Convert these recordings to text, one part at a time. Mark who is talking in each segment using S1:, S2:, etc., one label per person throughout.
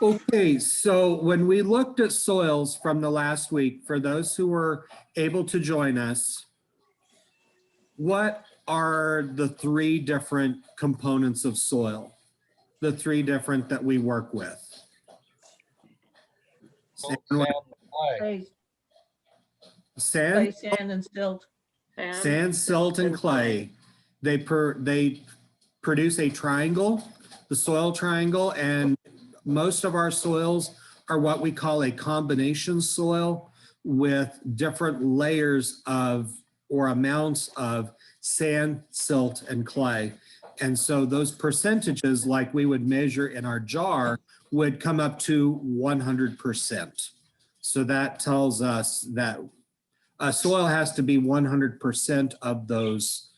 S1: Okay, so when we looked at soils from the last week, for those who were able to join us, what are the three different components of soil? The three different that we work with?
S2: Sand, clay.
S3: Clay,
S1: Sand,
S3: sand, and silt.
S1: sand, silt, and clay. They produce a triangle, the soil triangle, and most of our soils are what we call a combination soil with different layers of or amounts of sand, silt, and clay. And so those percentages, like we would measure in our jar, would come up to 100%. So that tells us that a soil has to be 100% of those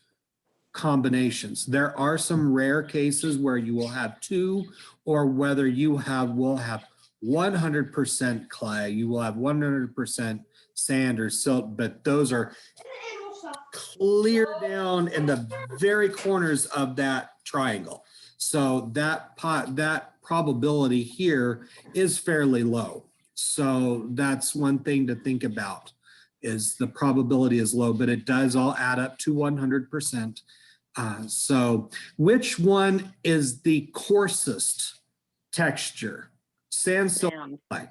S1: combinations. There are some rare cases where you will have two, or whether you will have 100% clay, you will have 100% sand or silt, but those are clear down in the very corners of that triangle. So that probability here is fairly low. So that's one thing to think about, is the probability is low, but it does all add up to 100%. So which one is the coarsest texture? Sand, silt, clay.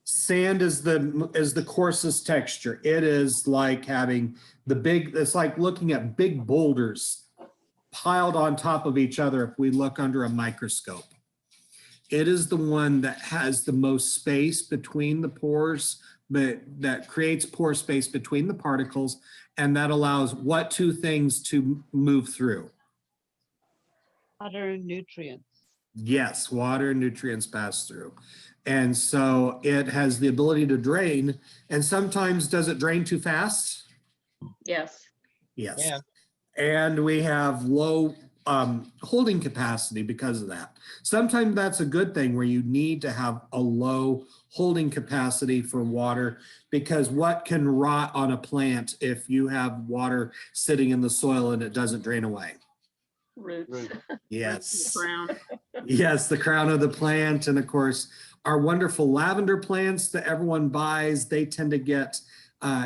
S1: Sand is the coarsest texture. It is like having it's like looking at big boulders piled on top of each other if we look under a microscope. It is the one that has the most space between the pores, but that creates pore space between the particles, and that allows what two things to move through?
S4: Water and nutrients.
S1: Yes, water and nutrients pass through. And so it has the ability to drain. And sometimes, does it drain too fast?
S3: Yes.
S1: Yes.
S2: Yeah.
S1: And we have low holding capacity because of that. Sometimes that's a good thing, where you need to have a low holding capacity for water, because what can rot on a plant if you have water sitting in the soil and it doesn't drain away?
S3: Roots.
S1: Yes.
S3: Crown.
S1: Yes, the crown of the plant. And of course, our wonderful lavender plants that everyone buys, they tend to get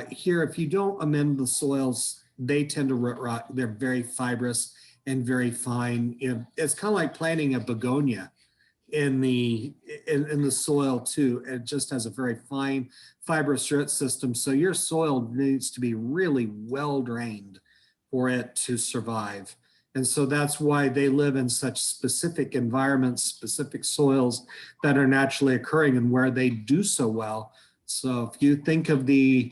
S1: here, if you don't amend the soils, they tend to rot. They're very fibrous and very fine. It's kind of like planting a begonia in the soil too. It just has a very fine fibrous root system. So your soil needs to be really well drained for it to survive. And so that's why they live in such specific environments, specific soils that are naturally occurring and where they do so well. So if you think of the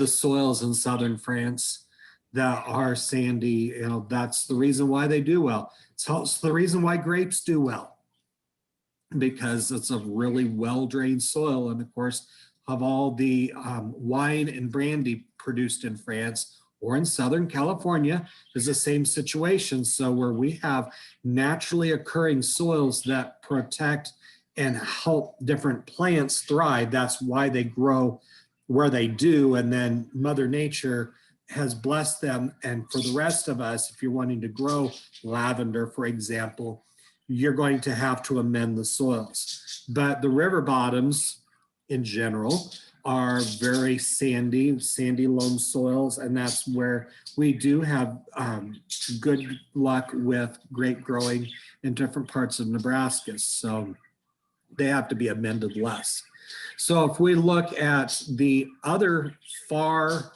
S1: soils in southern France that are sandy, that's the reason why they do well. It's also the reason why grapes do well, because it's a really well-drained soil. And of course, of all the wine and brandy produced in France or in Southern California, is the same situation. So where we have naturally occurring soils that protect and help different plants thrive, that's why they grow where they do. And then Mother Nature has blessed them. And for the rest of us, if you're wanting to grow lavender, for example, you're going to have to amend the soils. But the river bottoms in general are very sandy loam soils, and that's where we do have good luck with grape growing in different parts of Nebraska. So they have to be amended less. So if we look at the other far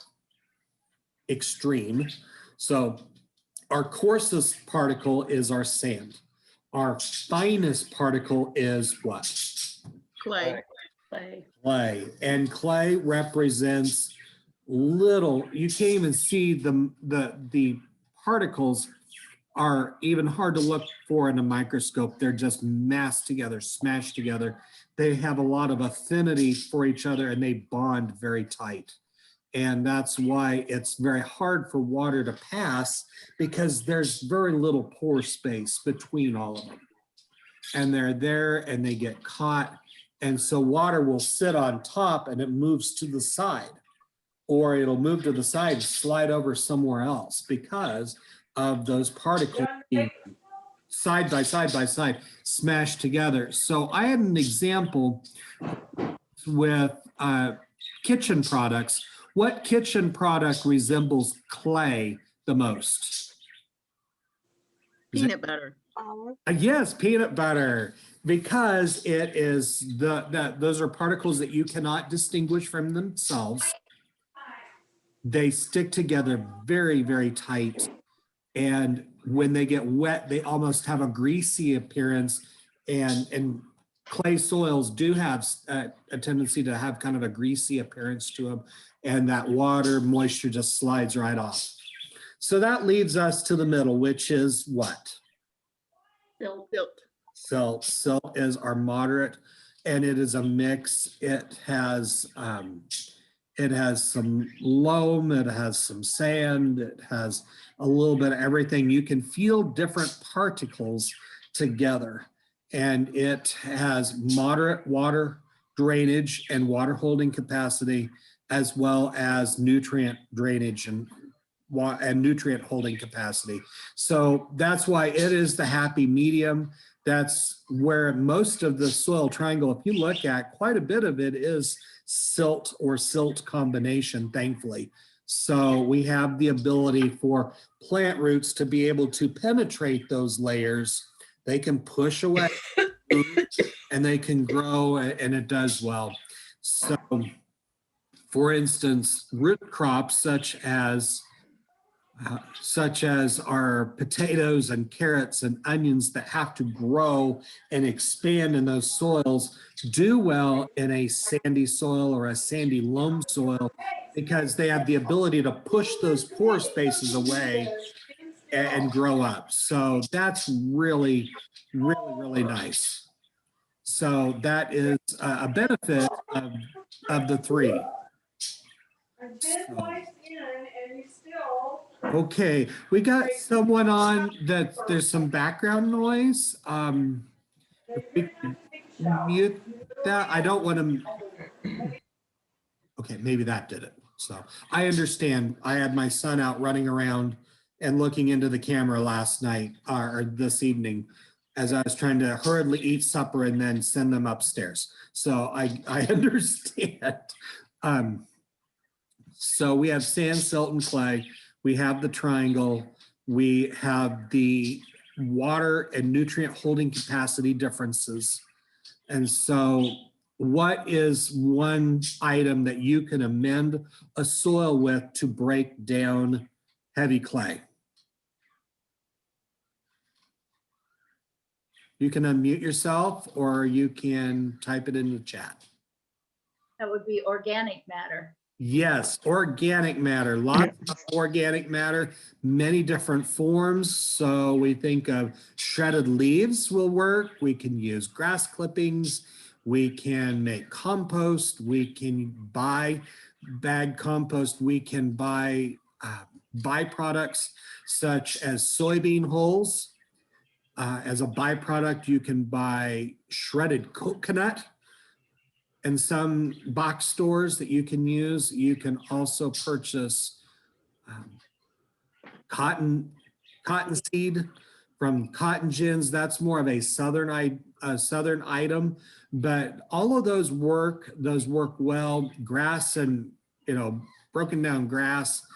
S1: extreme, so our coarsest particle is our sand. Our finest particle is what?
S3: Clay.
S1: Clay. And clay represents little, you can't even see the particles are even hard to look for in a microscope. They're just massed together, smashed together. They have a lot of affinity for each other and they bond very tight. And that's why it's very hard for water to pass, because there's very little pore space between all of them. And they're there and they get caught. And so water will sit on top and it moves to the side, or it'll move to the side and slide over somewhere else because of those particles being side by side by side, smashed together. So I had an example with kitchen products. What kitchen product resembles clay the most?
S3: Peanut butter.
S1: Yes, peanut butter, because it is those are particles that you cannot distinguish from themselves. They stick together very, very tight. And when they get wet, they almost have a greasy appearance. And clay soils do have a tendency to have kind of a greasy appearance to them. And that water moisture just slides right off. So that leads us to the middle, which is what?
S3: Silt.
S1: Silt is our moderate, and it is a mix. It has some loam, it has some sand, it has a little bit of everything. You can feel different particles together, and it has moderate water drainage and water holding capacity, as well as nutrient drainage and nutrient holding capacity. So that's why it is the happy medium. That's where most of the soil triangle, if you look at, quite a bit of it is silt or silt combination, thankfully. So we have the ability for plant roots to be able to penetrate those layers. They can push away and they can grow, and it does well. So for instance, root crops such as our potatoes and carrots and onions that have to grow and expand in those soils do well in a sandy soil or a sandy loam soil, because they have the ability to push those pore spaces away and grow up. So that's really, really, really nice. So that is a benefit of the three. So. Okay, we got someone on that there's some background noise. If we can mute that. I don't want to. Okay, maybe that did it. So I understand. I had my son out running around and looking into the camera last night or this evening as I was trying to hurriedly eat supper and then send them upstairs. So I understand. So we have sand, silt, and clay. We have the triangle. We have the water and nutrient holding capacity differences. And so what is one item that you can amend a soil with to break down heavy clay? You can unmute yourself or you can type it in the chat.
S2: That would be organic matter.
S1: Yes, organic matter, lots of organic matter, many different forms. So we think of shredded leaves will work. We can use grass clippings. We can make compost. We can buy bagged compost. We can buy byproducts such as soybean hulls. As a byproduct, you can buy shredded coconut. And some box stores that you can use. You can also purchase cotton seed from cotton gins. That's more of a southern item, but all of those work well. Grass and broken down grass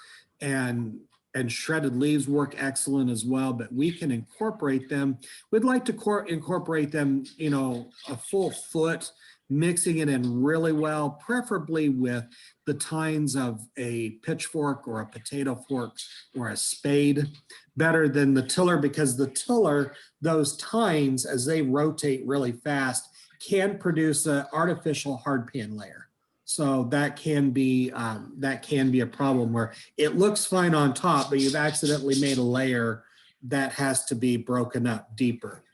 S1: and shredded leaves work excellent as well, but we can incorporate them. We'd like to incorporate them, a full foot, mixing it in really well, preferably with the tines of a pitchfork or a potato fork or a spade, better than the tiller, because the tiller, those tines, as they rotate really fast, can produce an artificial hard pan layer. So that can be a problem where it looks fine on top, but you've accidentally made a layer that has to be broken up deeper.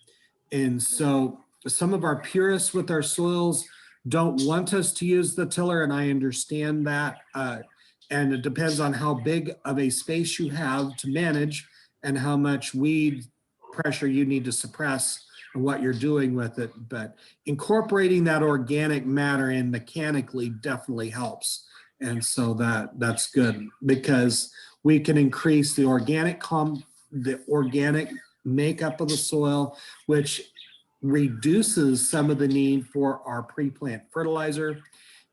S1: And so some of our purists with our soils don't want us to use the tiller, and I understand that. And it depends on how big of a space you have to manage and how much weed pressure you need to suppress and what you're doing with it. But incorporating that organic matter in mechanically definitely helps. And so that's good, because we can increase the organic makeup of the soil, which reduces some of the need for our pre-plant fertilizer.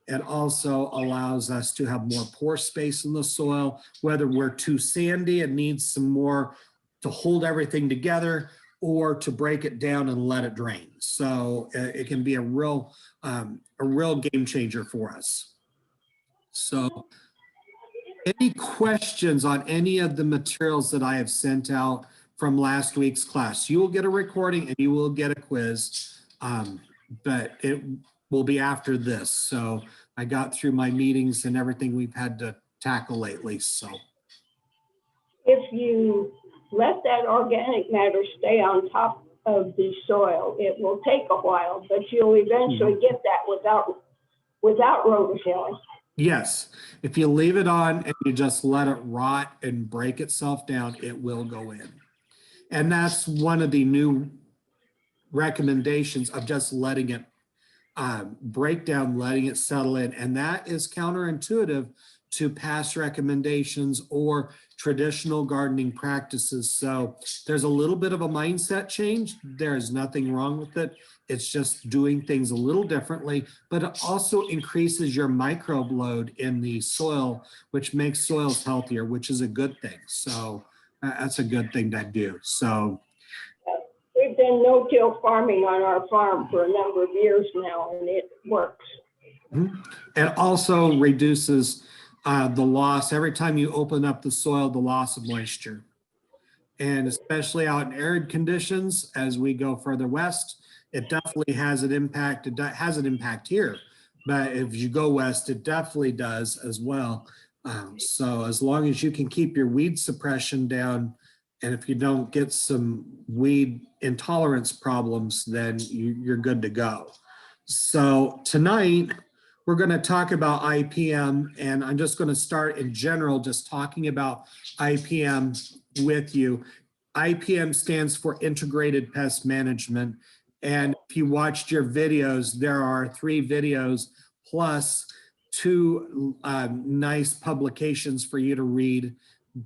S1: It also allows us to have more pore space in the soil, whether we're too sandy and needs some more to hold everything together, or to break it down and let it drain. So it can be a real game changer for us. So any questions on any of the materials that I have sent out from last week's class? You will get a recording and you will get a quiz, but it will be after this. So I got through my meetings and everything we've had to tackle lately. So
S5: If you let that organic matter stay on top of the soil, it will take a while, but you'll eventually get that without rototilling.
S1: yes, if you leave it on and you just let it rot and break itself down, it will go in. And that's one of the new recommendations of just letting it break down, letting it settle in. And that is counterintuitive to past recommendations or traditional gardening practices. So there's a little bit of a mindset change. There's nothing wrong with it. It's just doing things a little differently, but it also increases your microbe load in the soil, which makes soils healthier, which is a good thing. So that's a good thing to do. So
S5: We've been no-till farming on our farm for a number of years now, and it works.
S1: it also reduces the loss every time you open up the soil, the loss of moisture. And especially out in arid conditions, as we go further west, it definitely has an impact. It has an impact here, but if you go west, it definitely does as well. So as long as you can keep your weed suppression down, and if you don't get some weed intolerance problems, then you're good to go. So tonight, we're going to talk about IPM, and I'm just going to start in general, just talking about IPM with you. IPM stands for Integrated Pest Management. And if you watched your videos, there are 3 videos plus 2 nice publications for you to read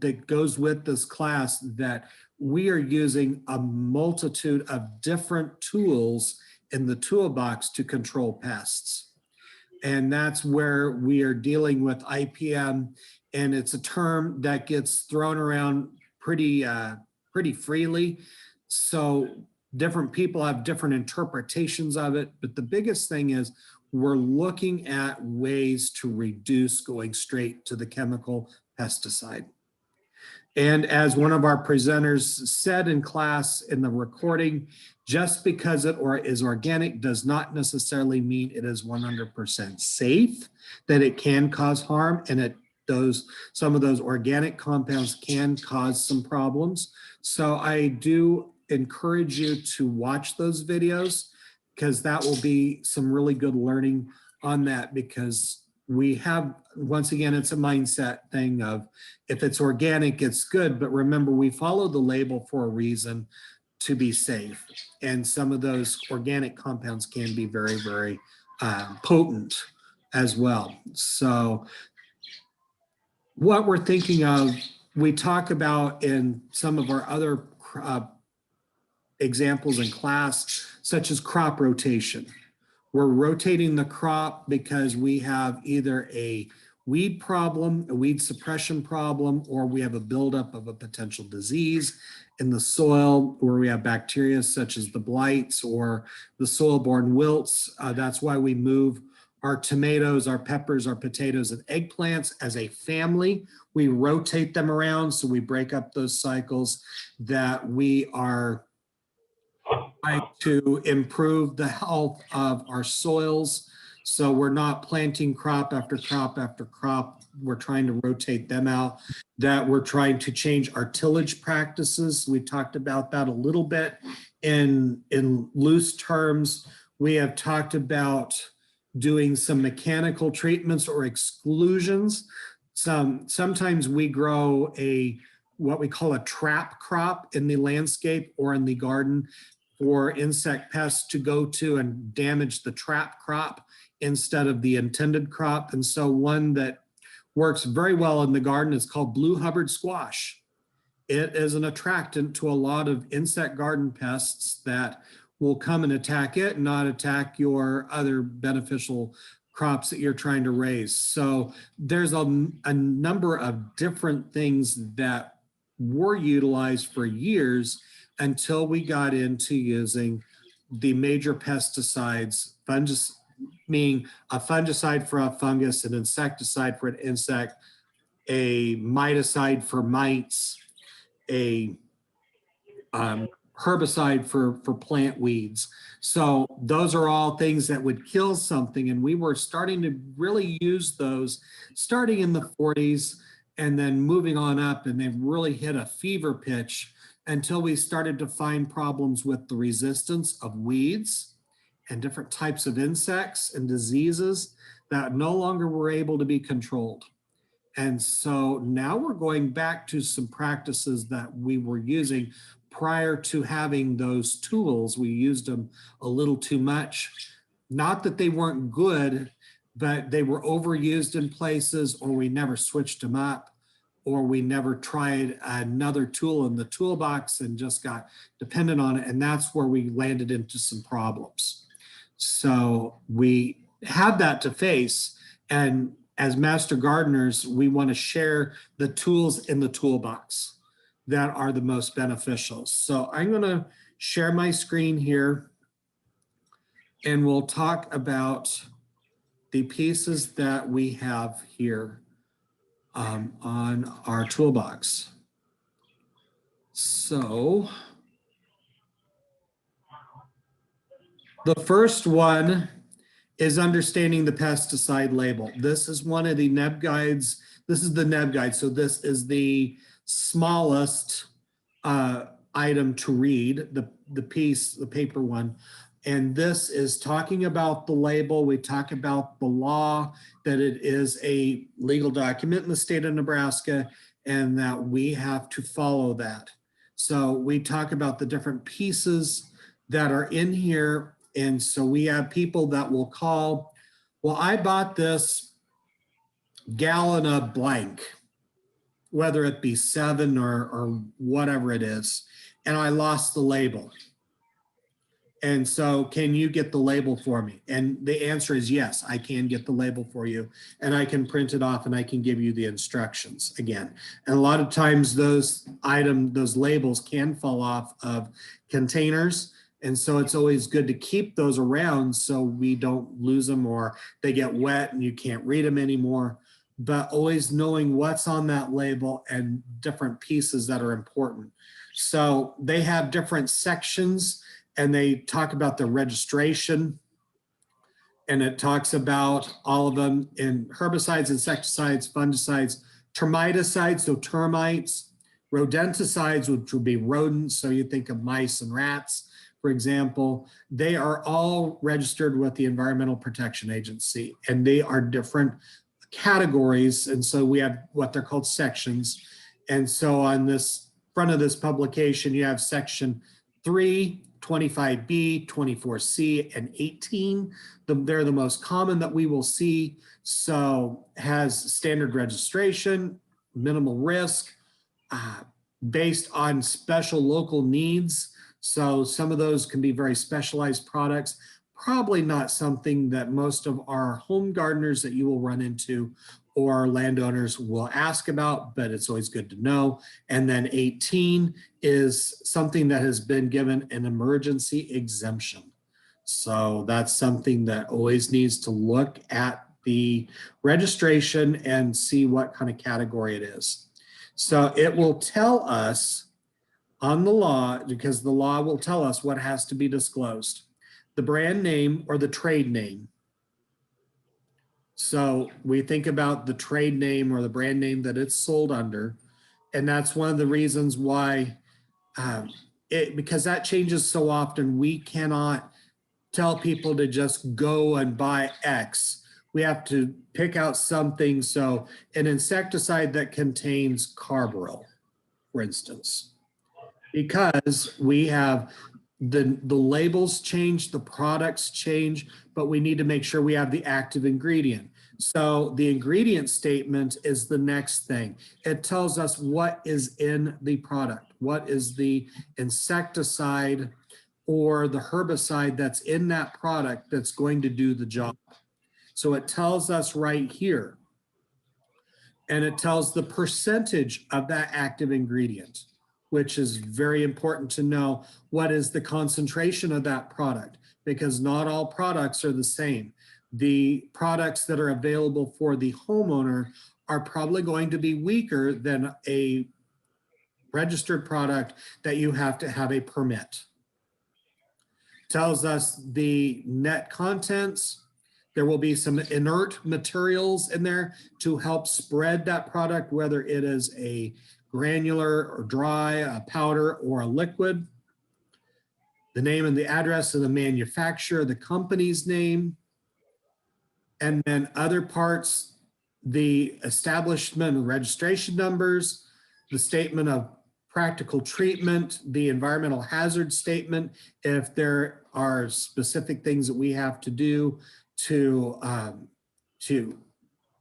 S1: that goes with this class, that we are using a multitude of different tools in the toolbox to control pests. And that's where we are dealing with IPM. And it's a term that gets thrown around pretty freely. So different people have different interpretations of it. But the biggest thing is we're looking at ways to reduce going straight to the chemical pesticide. And as one of our presenters said in class in the recording, just because it is organic does not necessarily mean it is 100% safe, that it can cause harm, and some of those organic compounds can cause some problems. So I do encourage you to watch those videos, because that will be some really good learning on that, because we have, once again, it's a mindset thing of if it's organic, it's good. But remember, we follow the label for a reason, to be safe. And some of those organic compounds can be very, very potent as well. So what we're thinking of, we talk about in some of our other examples in class, such as crop rotation. We're rotating the crop because we have either a weed problem, a weed suppression problem, or we have a buildup of a potential disease in the soil, where we have bacteria such as the blights or the soil-borne wilts. That's why we move our tomatoes, our peppers, our potatoes, and eggplants as a family. We rotate them around, so we break up those cycles, that we are trying to improve the health of our soils. So we're not planting crop after crop after crop. We're trying to rotate them out. That we're trying to change our tillage practices. We talked about that a little bit in loose terms. We have talked about doing some mechanical treatments or exclusions. Sometimes we grow what we call a trap crop in the landscape or in the garden, for insect pests to go to and damage the trap crop instead of the intended crop. And so one that works very well in the garden is called blue Hubbard squash. it is an attractant to a lot of insect garden pests that will come and attack it and not attack your other beneficial crops that you're trying to raise. So there's a number of different things that were utilized for years until we got into using the major pesticides, meaning a fungicide for a fungus, an insecticide for an insect, a miticide for mites, a herbicide for plant weeds. So those are all things that would kill something. And we were starting to really use those starting in the 40s and then moving on up, and they've really hit a fever pitch until we started to find problems with the resistance of weeds and different types of insects and diseases that no longer were able to be controlled. And so now we're going back to some practices that we were using prior to having those tools. We used them a little too much. Not that they weren't good, but they were overused in places, or we never switched them up, or we never tried another tool in the toolbox and just got dependent on it. And that's where we landed into some problems. So we had that to face. And as master gardeners, we want to share the tools in the toolbox that are the most beneficial. So I'm going to share my screen here, and we'll talk about the pieces that we have here on our toolbox. So the first one is understanding the pesticide label. This is one of the NEB guides. This is the NEB guide. So this is the smallest item to read, the paper one. And this is talking about the label. We talk about the law, that it is a legal document in the state of Nebraska, and that we have to follow that. So we talk about the different pieces that are in here. And so we have people that will call, well, I bought this gallon of blank, whether it be 7 or whatever it is, and I lost the label. And so can you get the label for me? And the answer is yes, I can get the label for you, and I can print it off and I can give you the instructions again. And a lot of times those labels can fall off of containers. And so it's always good to keep those around so we don't lose them or they get wet and you can't read them anymore. But always knowing what's on that label and different pieces that are important. So they have different sections, and they talk about the registration, and it talks about all of them in herbicides, insecticides, fungicides, termiticides, so termites, rodenticides, which would be rodents. So you think of mice and rats, for example. They are all registered with the Environmental Protection Agency, and they are different categories. And so we have what they're called sections. And so on this front of this publication, you have section 3, 25B, 24C, and 18. They're the most common that we will see. So has standard registration, minimal risk, based on special local needs. So some of those can be very specialized products. Probably not something that most of our home gardeners that you will run into or landowners will ask about, but it's always good to know. And then 18 is something that has been given an emergency exemption. So that's something that always needs to look at the registration and see what kind of category it is. So it will tell us on the law, because the law will tell us what has to be disclosed: the brand name or the trade name. So we think about the trade name or the brand name that it's sold under. And that's one of the reasons why, because that changes so often, we cannot tell people to just go and buy X. We have to pick out something. So an insecticide that contains carbaryl, for instance, because we have the labels change, the products change, but we need to make sure we have the active ingredient. So the ingredient statement is the next thing. It tells us what is in the product, what is the insecticide or the herbicide that's in that product that's going to do the job. So it tells us right here, and it tells the percentage of that active ingredient, which is very important to know what is the concentration of that product, because not all products are the same. The products that are available for the homeowner are probably going to be weaker than a registered product that you have to have a permit. Tells us the net contents. There will be some inert materials in there to help spread that product, whether it is a granular or dry, a powder or a liquid. The name and the address of the manufacturer, the company's name, and then other parts, the establishment and registration numbers, the statement of practical treatment, the environmental hazard statement, if there are specific things that we have to do to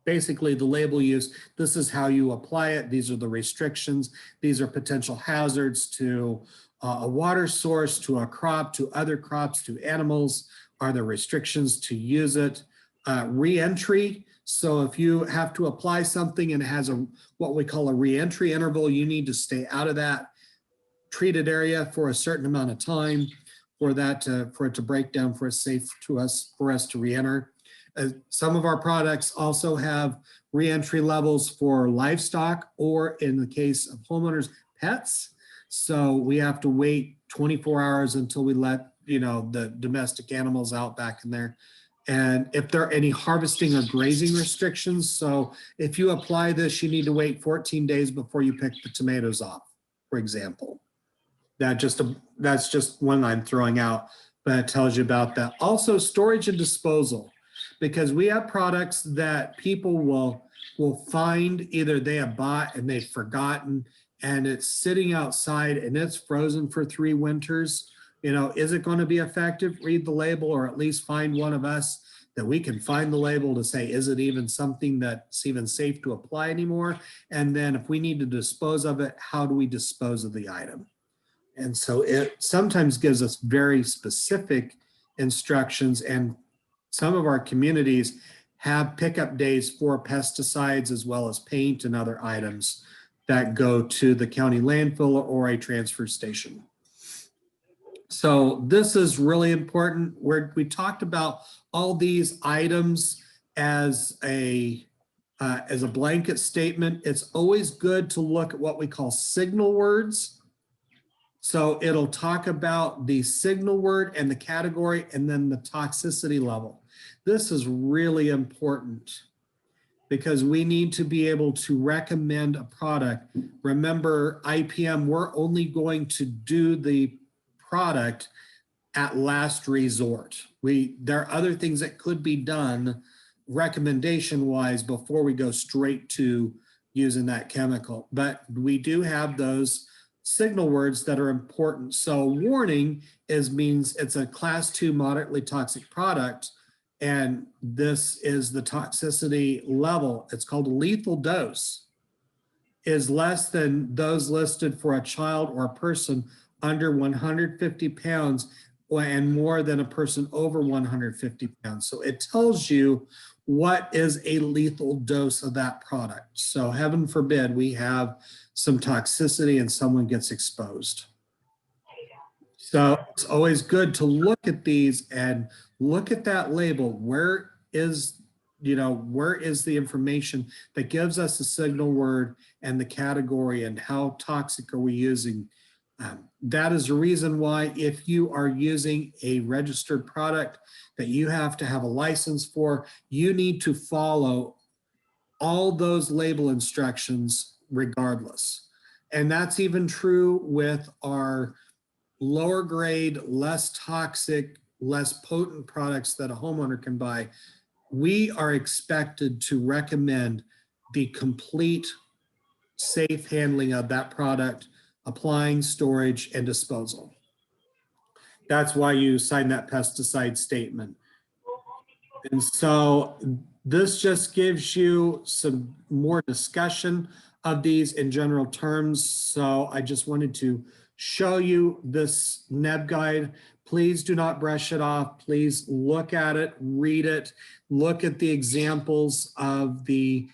S1: basically the label use. This is how you apply it. These are the restrictions. These are potential hazards to a water source, to a crop, to other crops, to animals. Are there restrictions to use it? Re-entry. So if you have to apply something and it has what we call a re-entry interval, you need to stay out of that treated area for a certain amount of time for it to break down, for us to re-enter. Some of our products also have re-entry levels for livestock, or in the case of homeowners, pets. So we have to wait 24 hours until we let the domestic animals out back in there. And if there are any harvesting or grazing restrictions, so if you apply this, you need to wait 14 days before you pick the tomatoes off, for example. That's just one I'm throwing out, but it tells you about that. Also, storage and disposal, because we have products that people will find, either they have bought and they've forgotten, and it's sitting outside and it's frozen for 3 winters. Is it going to be effective? Read the label, or at least find one of us that we can find the label to say, is it even something that's even safe to apply anymore? And then if we need to dispose of it, how do we dispose of the item? And so it sometimes gives us very specific instructions, and some of our communities have pickup days for pesticides as well as paint and other items that go to the county landfill or a transfer station. So this is really important. We talked about all these items as a blanket statement. It's always good to look at what we call signal words. So it'll talk about the signal word and the category and then the toxicity level. This is really important because we need to be able to recommend a product. Remember, IPM, we're only going to do the product at last resort. There are other things that could be done recommendation wise before we go straight to using that chemical, but we do have those signal words that are important. So warning means it's a class 2 moderately toxic product, and this is the toxicity level. It's called a lethal dose, is less than those listed for a child or a person under 150 pounds and more than a person over 150 pounds. So it tells you what is a lethal dose of that product. So heaven forbid we have some toxicity and someone gets exposed. So it's always good to look at these and look at that label. Where is the information that gives us the signal word and the category and how toxic are we using? That is the reason why if you are using a registered product that you have to have a license for, you need to follow all those label instructions regardless. And that's even true with our lower grade, less toxic, less potent products that a homeowner can buy. We are expected to recommend the complete safe handling of that product, applying, storage, and disposal. That's why you sign that pesticide statement. And so This just gives you some more discussion of these in general terms. So I just wanted to show you this NEB guide. Please do not brush it off. Please look at it, read it, look at the examples of the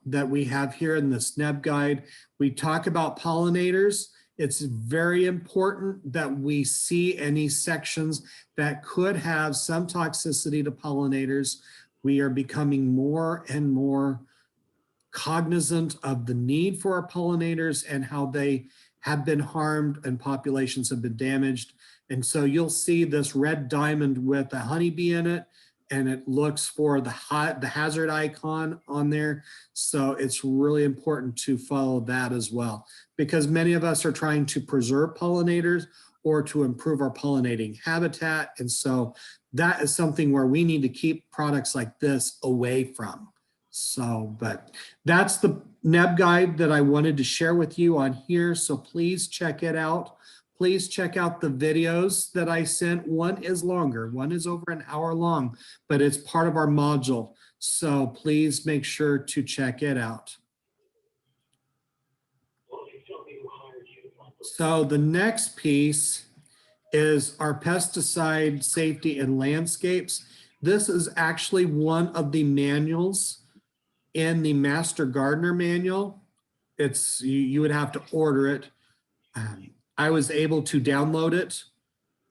S1: that we have here in this NEB guide. We talk about pollinators. It's very important that we see any sections that could have some toxicity to pollinators. We are becoming more and more cognizant of the need for our pollinators and how they have been harmed and populations have been damaged. And so you'll see this red diamond with a honeybee in it, and it looks for the hazard icon on there. So it's really important to follow that as well, because many of us are trying to preserve pollinators or to improve our pollinating habitat. And so that is something where we need to keep products like this away from. So, but that's the NEB guide that I wanted to share with you on here. So please check it out. Please check out the videos that I sent. One is longer, one is over an hour long, but it's part of our module. So please make sure to check it out. So the next piece is our pesticide safety in landscapes. This is actually one of the manuals in the Master Gardener manual. It's you would have to order it. I was able to download it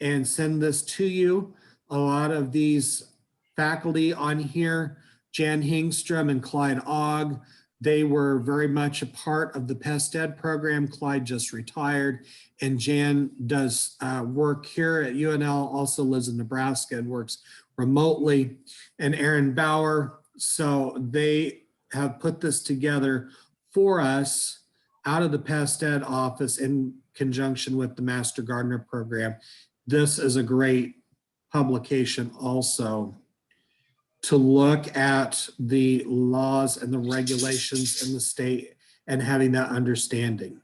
S1: and send this to you. A lot of these faculty on here, Jan Hingstrom and Clyde Ogg, they were very much a part of the Pest Ed program. Clyde just retired, and Jan does work here at UNL, also lives in Nebraska and works remotely, and Aaron Bauer. So they have put this together for us out of the Pest Ed office in conjunction with the Master Gardener program. This is a great publication also to look at the laws and the regulations in the state and having that understanding.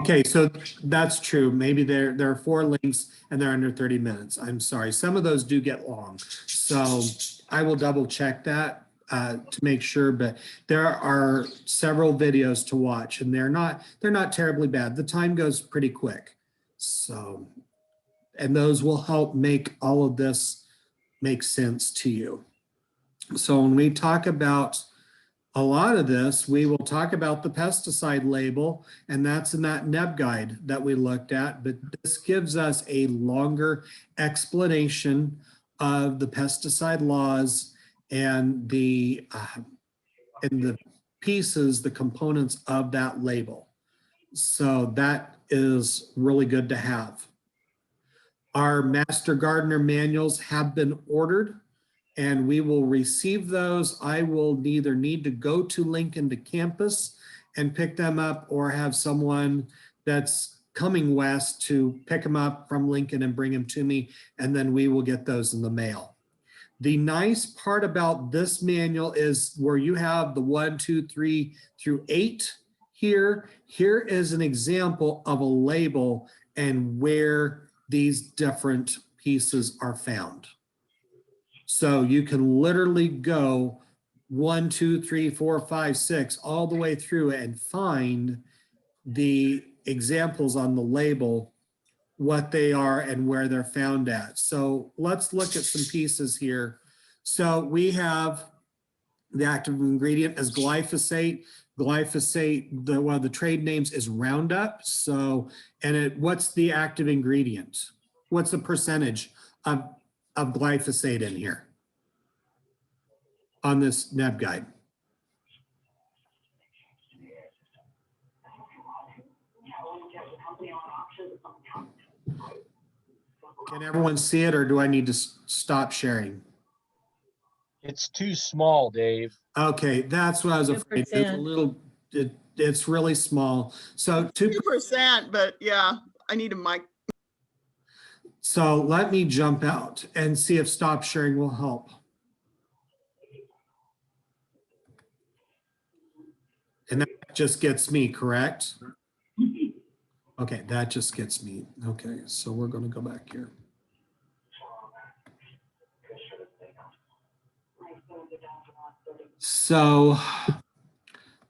S1: Okay, so that's true. Maybe there are 4 links and they're under 30 minutes. I'm sorry. Some of those do get long. So I will double check that to make sure, but there are several videos to watch and they're not terribly bad. The time goes pretty quick. So, and those will help make all of this make sense to you. So when we talk about a lot of this, we will talk about the pesticide label, and that's in that NEB guide that we looked at, but this gives us a longer explanation of the pesticide laws and the pieces, the components of that label. So that is really good to have. Our Master Gardener manuals have been ordered and we will receive those. I will either need to go to Lincoln to campus and pick them up or have someone that's coming west to pick them up from Lincoln and bring them to me, and then we will get those in the mail. The nice part about this manual is where you have the 1, 2, 3 through 8 here. Here is an example of a label and where these different pieces are found. So you can literally go 1, 2, 3, 4, 5, 6 all the way through and find the examples on the label, what they are and where they're found at. So let's look at some pieces here. So we have the active ingredient as glyphosate. Glyphosate, one of the trade names is Roundup. So, and what's the active ingredient? What's the percentage of glyphosate in here on this NEB guide? Can everyone see it, or do I need to stop sharing?
S6: It's too small, Dave.
S1: Okay, that's what I was afraid. It's a little, it's really small. So
S7: 2%, but yeah, I need a mic.
S1: So let me jump out and see if stop sharing will help. And that just gets me, correct? Okay, that just gets me. Okay, so we're going to go back here. So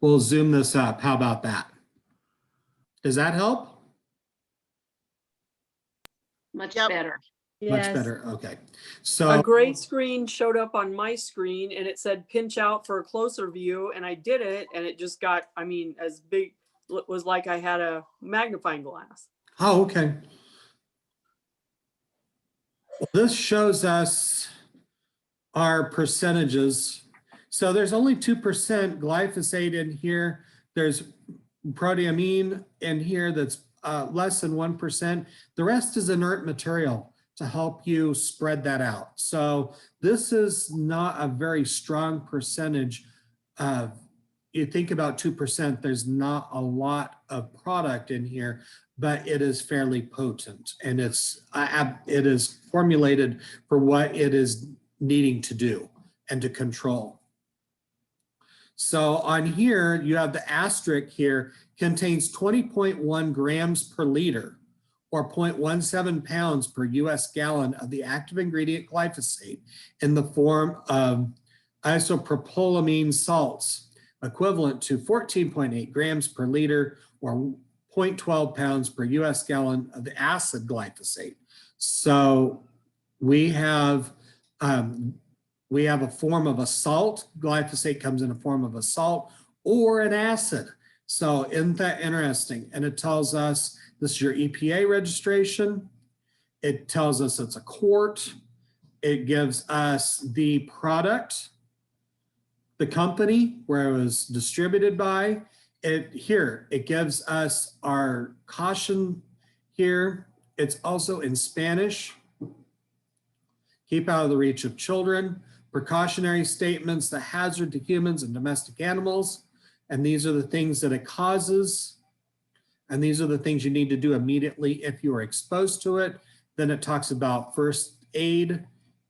S1: we'll zoom this up. How about that? Does that help?
S3: Much
S7: Yep.
S3: better.
S1: Much
S2: Yes.
S1: better. Okay.
S8: A
S1: So
S8: gray screen showed up on my screen and it said pinch out for a closer view, and I did it and it just got, I mean, as big, it was like I had a magnifying glass.
S1: oh, okay. Well, this shows us our percentages. So there's only 2% glyphosate in here. There's proteamine in here that's less than 1%. The rest is inert material to help you spread that out. So this is not a very strong percentage of, you think about 2%, there's not a lot of product in here, but it is fairly potent, and it is formulated for what it is needing to do and to control. So on here, you have the asterisk here, contains 20.1 grams per liter or 0.17 pounds per US gallon of the active ingredient glyphosate in the form of isopropylamine salts, equivalent to 14.8 grams per liter or 0.12 pounds per US gallon of the acid glyphosate. So we have a form of a salt. Glyphosate comes in a form of a salt or an acid. So isn't that interesting? And it tells us this is your EPA registration. It tells us it's a quart. It gives us the product, the company, where it was distributed by. It gives us our caution here. It's also in Spanish. Keep out of the reach of children. Precautionary statements, the hazard to humans and domestic animals. And these are the things that it causes. And these are the things you need to do immediately if you are exposed to it. Then it talks about first aid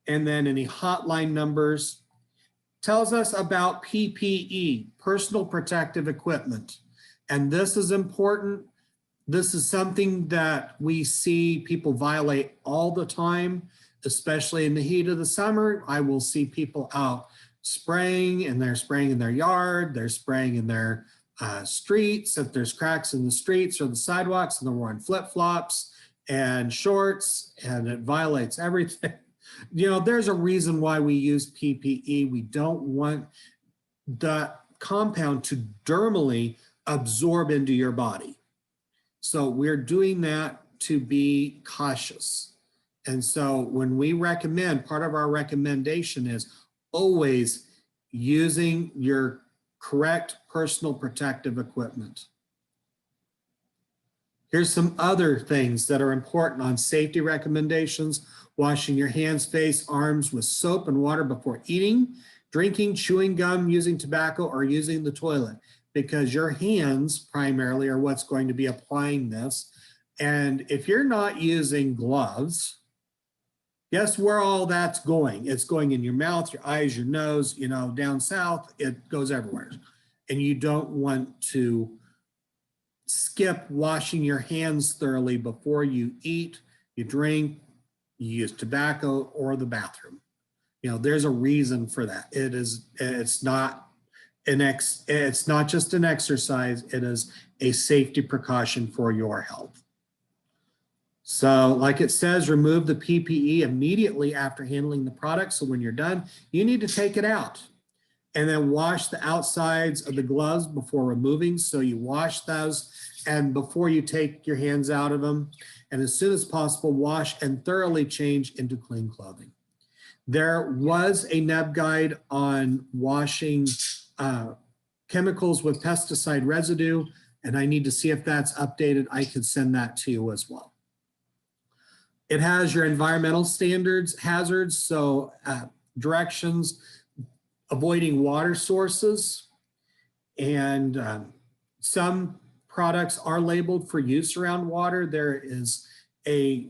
S1: and then any hotline numbers. Tells us about PPE, personal protective equipment. And this is important. This is something that we see people violate all the time, especially in the heat of the summer. I will see people out spraying, and they're spraying in their yard, they're spraying in their streets. If there's cracks in the streets or the sidewalks, and they're wearing flip-flops and shorts, and it violates everything. You know, there's a reason why we use PPE. We don't want the compound to dermally absorb into your body. So we're doing that to be cautious. And so when we recommend, part of our recommendation is always using your correct personal protective equipment. Here's some other things that are important on safety recommendations: washing your hands, face, arms with soap and water before eating, drinking, chewing gum, using tobacco, or using the toilet, because your hands primarily are what's going to be applying this. And if you're not using gloves, guess where all that's going? It's going in your mouth, your eyes, your nose, you know, down south, it goes everywhere. And you don't want to skip washing your hands thoroughly before you eat, you drink, you use tobacco, or the bathroom. You know, there's a reason for that. It's not just an exercise, it is a safety precaution for your health. So like it says, remove the PPE immediately after handling the product. So when you're done, you need to take it out and then wash the outsides of the gloves before removing. So you wash those, and before you take your hands out of them, and as soon as possible, wash and thoroughly change into clean clothing. There was a NEB guide on washing chemicals with pesticide residue, and I need to see if that's updated. I could send that to you as well. It has your environmental standards, hazards, so directions, avoiding water sources, and some products are labeled for use around water. There is a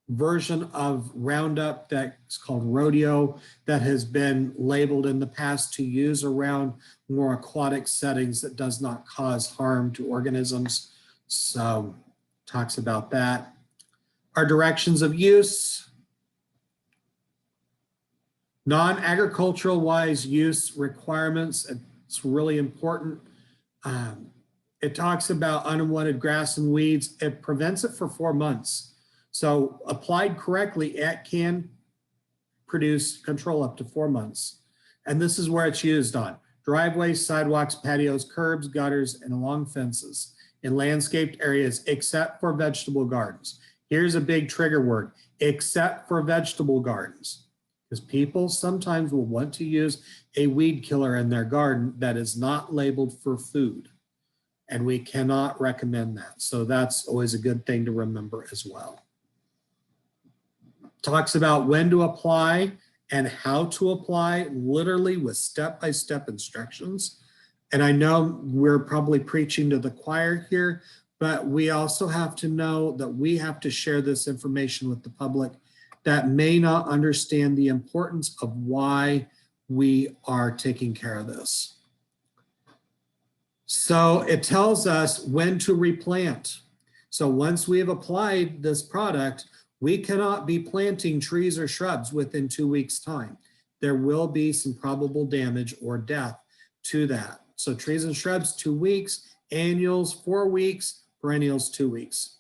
S1: version of Roundup that's called Rodeo that has been labeled in the past to use around more aquatic settings that does not cause harm to organisms. So talks about that. Our directions of use. Non-agricultural wise use requirements, it's really important. It talks about unwanted grass and weeds. It prevents it for 4 months. So applied correctly, it can produce control up to 4 months. And this is where it's used on driveways, sidewalks, patios, curbs, gutters, and along fences in landscaped areas, except for vegetable gardens. Here's a big trigger word, except for vegetable gardens. Because people sometimes will want to use a weed killer in their garden that is not labeled for food. And we cannot recommend that. So that's always a good thing to remember as well. Talks about when to apply and how to apply, literally with step-by-step instructions. And I know we're probably preaching to the choir here, but we also have to know that we have to share this information with the public that may not understand the importance of why we are taking care of this. So it tells us when to replant. So once we have applied this product, we cannot be planting trees or shrubs within 2 weeks' time. There will be some probable damage or death to that. So trees and shrubs, 2 weeks, annuals, 4 weeks, perennials, 2 weeks.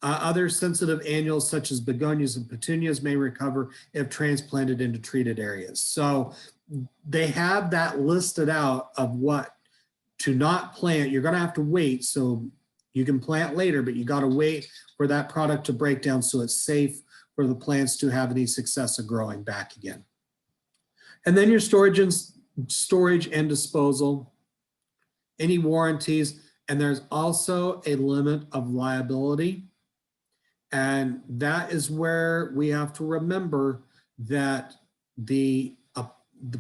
S1: Other sensitive annuals such as begonias and petunias may recover if transplanted into treated areas. So they have that listed out of what to not plant. You're going to have to wait. So you can plant later, but you got to wait for that product to break down so it's safe for the plants to have any success of growing back again. And then your storage and disposal, any warranties, and there's also a limit of liability. And that is where we have to remember that the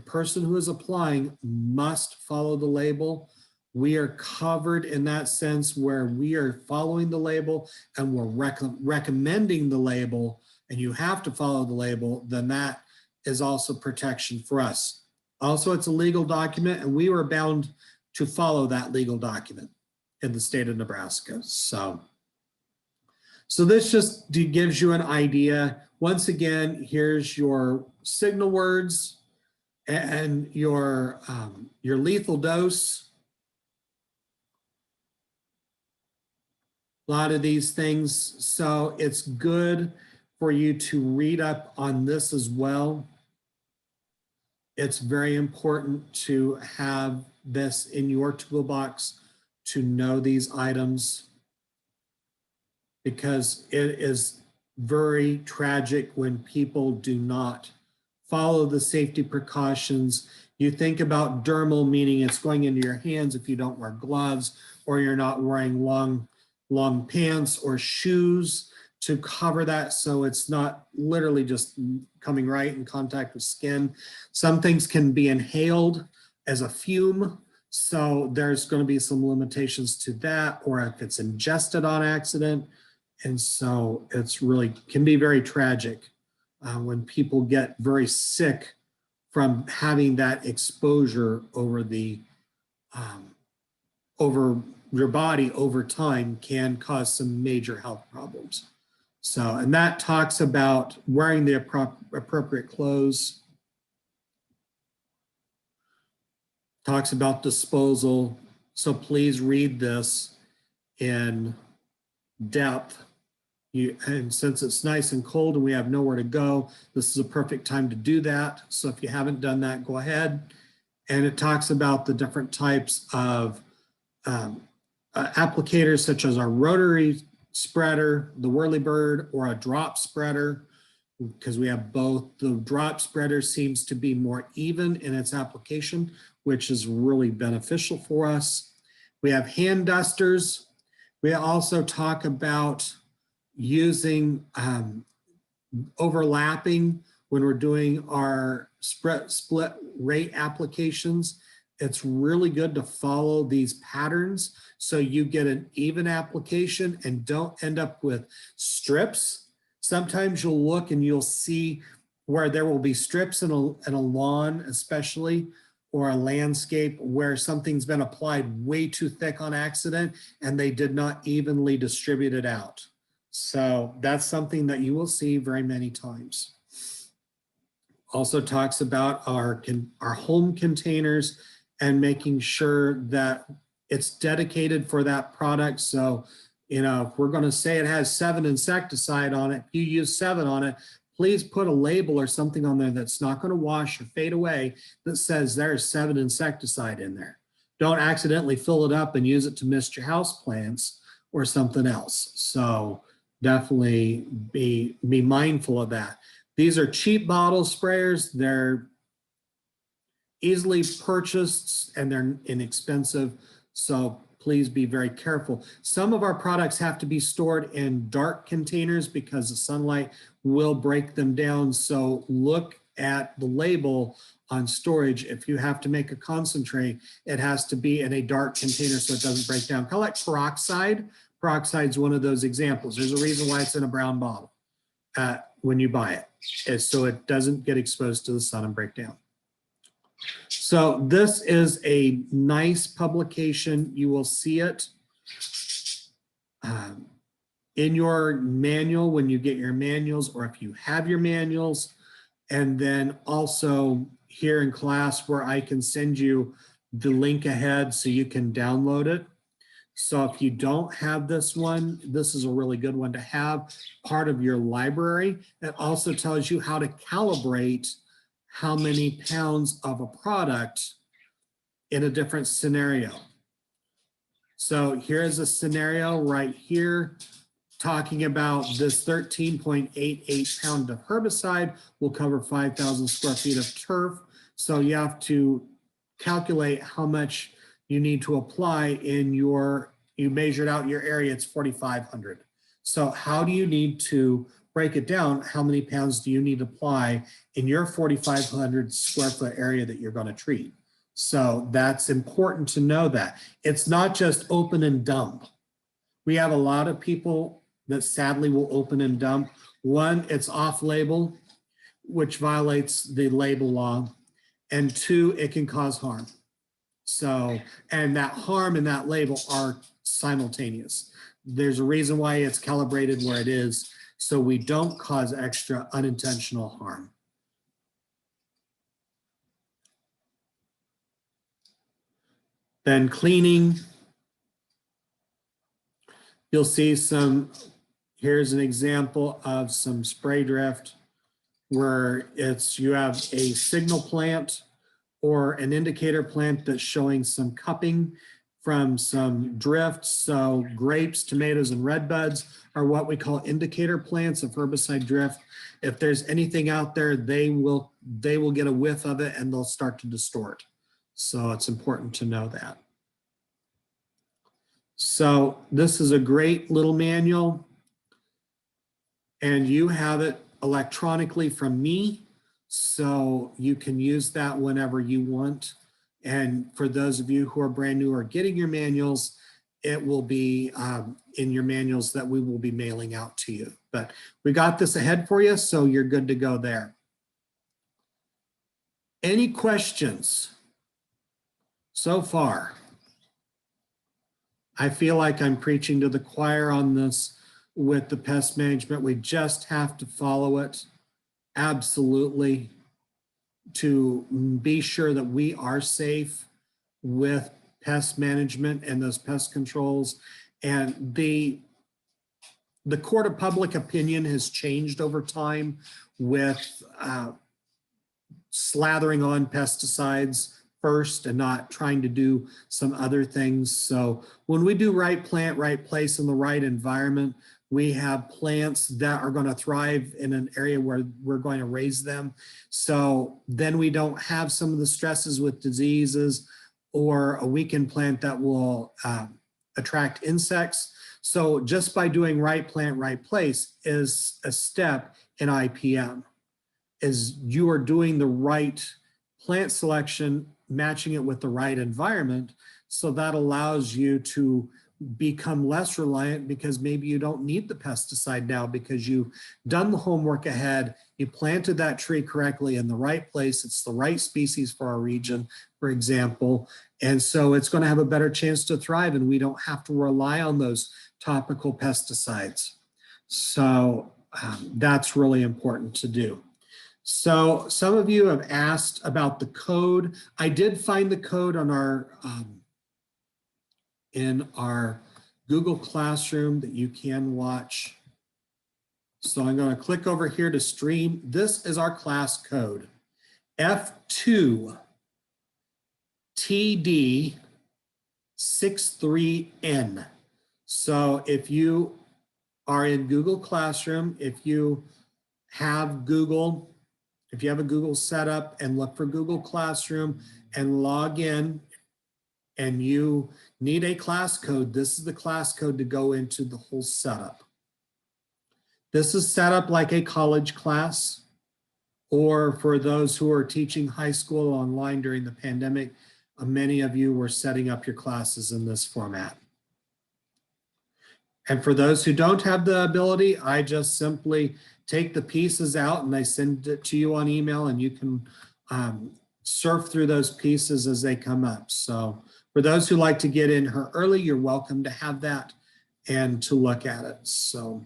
S1: person who is applying must follow the label. We are covered in that sense where we are following the label and we're recommending the label, and you have to follow the label, then that is also protection for us. Also, it's a legal document and we were bound to follow that legal document in the state of Nebraska. So this just gives you an idea. Once again, here's your signal words and your lethal dose. A lot of these things. So it's good for you to read up on this as well. It's very important to have this in your toolbox to know these items, because it is very tragic when people do not follow the safety precautions. You think about dermal, meaning it's going into your hands if you don't wear gloves or you're not wearing long pants or shoes to cover that, so it's not literally just coming right in contact with skin. Some things can be inhaled as a fume, so there's going to be some limitations to that, or if it's ingested on accident. And so it's really can be very tragic when people get very sick from having that exposure over over your body over time, can cause some major health problems. So, and that talks about wearing the appropriate clothes, talks about disposal. So please read this in depth. And since it's nice and cold and we have nowhere to go, this is a perfect time to do that. So if you haven't done that, go ahead. And it talks about the different types of applicators, such as our rotary spreader, the whirlybird, or a drop spreader, because we have both. The drop spreader seems to be more even in its application, which is really beneficial for us. We have hand dusters. We also talk about using overlapping when we're doing our split rate applications. It's really good to follow these patterns so you get an even application and don't end up with strips. Sometimes you'll look and you'll see where there will be strips in a lawn, especially, or a landscape where something's been applied way too thick on accident and they did not evenly distribute it out. So that's something that you will see very many times. Also talks about our home containers and making sure that it's dedicated for that product. So, you know, if we're going to say it has 7 insecticide on it, if you use 7 on it, please put a label or something on there that's not going to wash or fade away that says there's 7 insecticide in there. Don't accidentally fill it up and use it to mist your house plants or something else. So definitely be mindful of that. These are cheap bottle sprayers. They're easily purchased and they're inexpensive. So please be very careful. Some of our products have to be stored in dark containers because the sunlight will break them down. So look at the label on storage. If you have to make a concentrate, it has to be in a dark container so it doesn't break down. Kind of like peroxide. Peroxide is one of those examples. There's a reason why it's in a brown bottle when you buy it, is so it doesn't get exposed to the sun and break down. So this is a nice publication. You will see it in your manual when you get your manuals, or if you have your manuals, and then also here in class where I can send you the link ahead so you can download it. So if you don't have this one, this is a really good one to have part of your library. It also tells you how to calibrate how many pounds of a product in a different scenario. So here's a scenario right here talking about this 13.88 pound of herbicide will cover 5,000 square feet of turf. So you have to calculate how much you need to apply in your, you measured out your area, it's 4,500. So how do you need to break it down? How many pounds do you need to apply in your 4,500 square foot area that you're going to treat? So that's important to know that. It's not just open and dump. We have a lot of people that sadly will open and dump. One, it's off label, which violates the label law. And 2, it can cause harm. So, and that harm and that label are simultaneous. There's a reason why it's calibrated where it is, so we don't cause extra unintentional harm. Then cleaning. You'll see some, here's an example of some spray drift where it's, you have a signal plant or an indicator plant that's showing some cupping from some drift. So grapes, tomatoes, and red buds are what we call indicator plants of herbicide drift. If there's anything out there, they will get a whiff of it and they'll start to distort. So it's important to know that. So this is a great little manual, and you have it electronically from me, so you can use that whenever you want. And for those of you who are brand new or getting your manuals, it will be in your manuals that we will be mailing out to you. But we got this ahead for you, so you're good to go there. Any questions so far? I feel like I'm preaching to the choir on this with the pest management. We just have to follow it absolutely to be sure that we are safe with pest management and those pest controls. And the court of public opinion has changed over time with slathering on pesticides first and not trying to do some other things. So when we do right plant, right place in the right environment, we have plants that are going to thrive in an area where we're going to raise them. So then we don't have some of the stresses with diseases or a weakened plant that will attract insects. So just by doing right plant, right place is a step in IPM, is you are doing the right plant selection, matching it with the right environment. So that allows you to become less reliant because maybe you don't need the pesticide now because you've done the homework ahead. You planted that tree correctly in the right place. It's the right species for our region, for example. And so it's going to have a better chance to thrive, and we don't have to rely on those topical pesticides. So that's really important to do. So some of you have asked about the code. I did find the code on our in our Google Classroom that you can watch. So I'm going to click over here to stream. This is our class code, F2 TD63N. So if you are in Google Classroom, if you have a Google set up and look for Google Classroom and log in and you need a class code, this is the class code to go into the whole setup. This is set up like a college class, or for those who are teaching high school online during the pandemic, many of you were setting up your classes in this format. And for those who don't have the ability, I just simply take the pieces out and I send it to you on email, and you can surf through those pieces as they come up. So for those who like to get in here early, you're welcome to have that and to look at it. So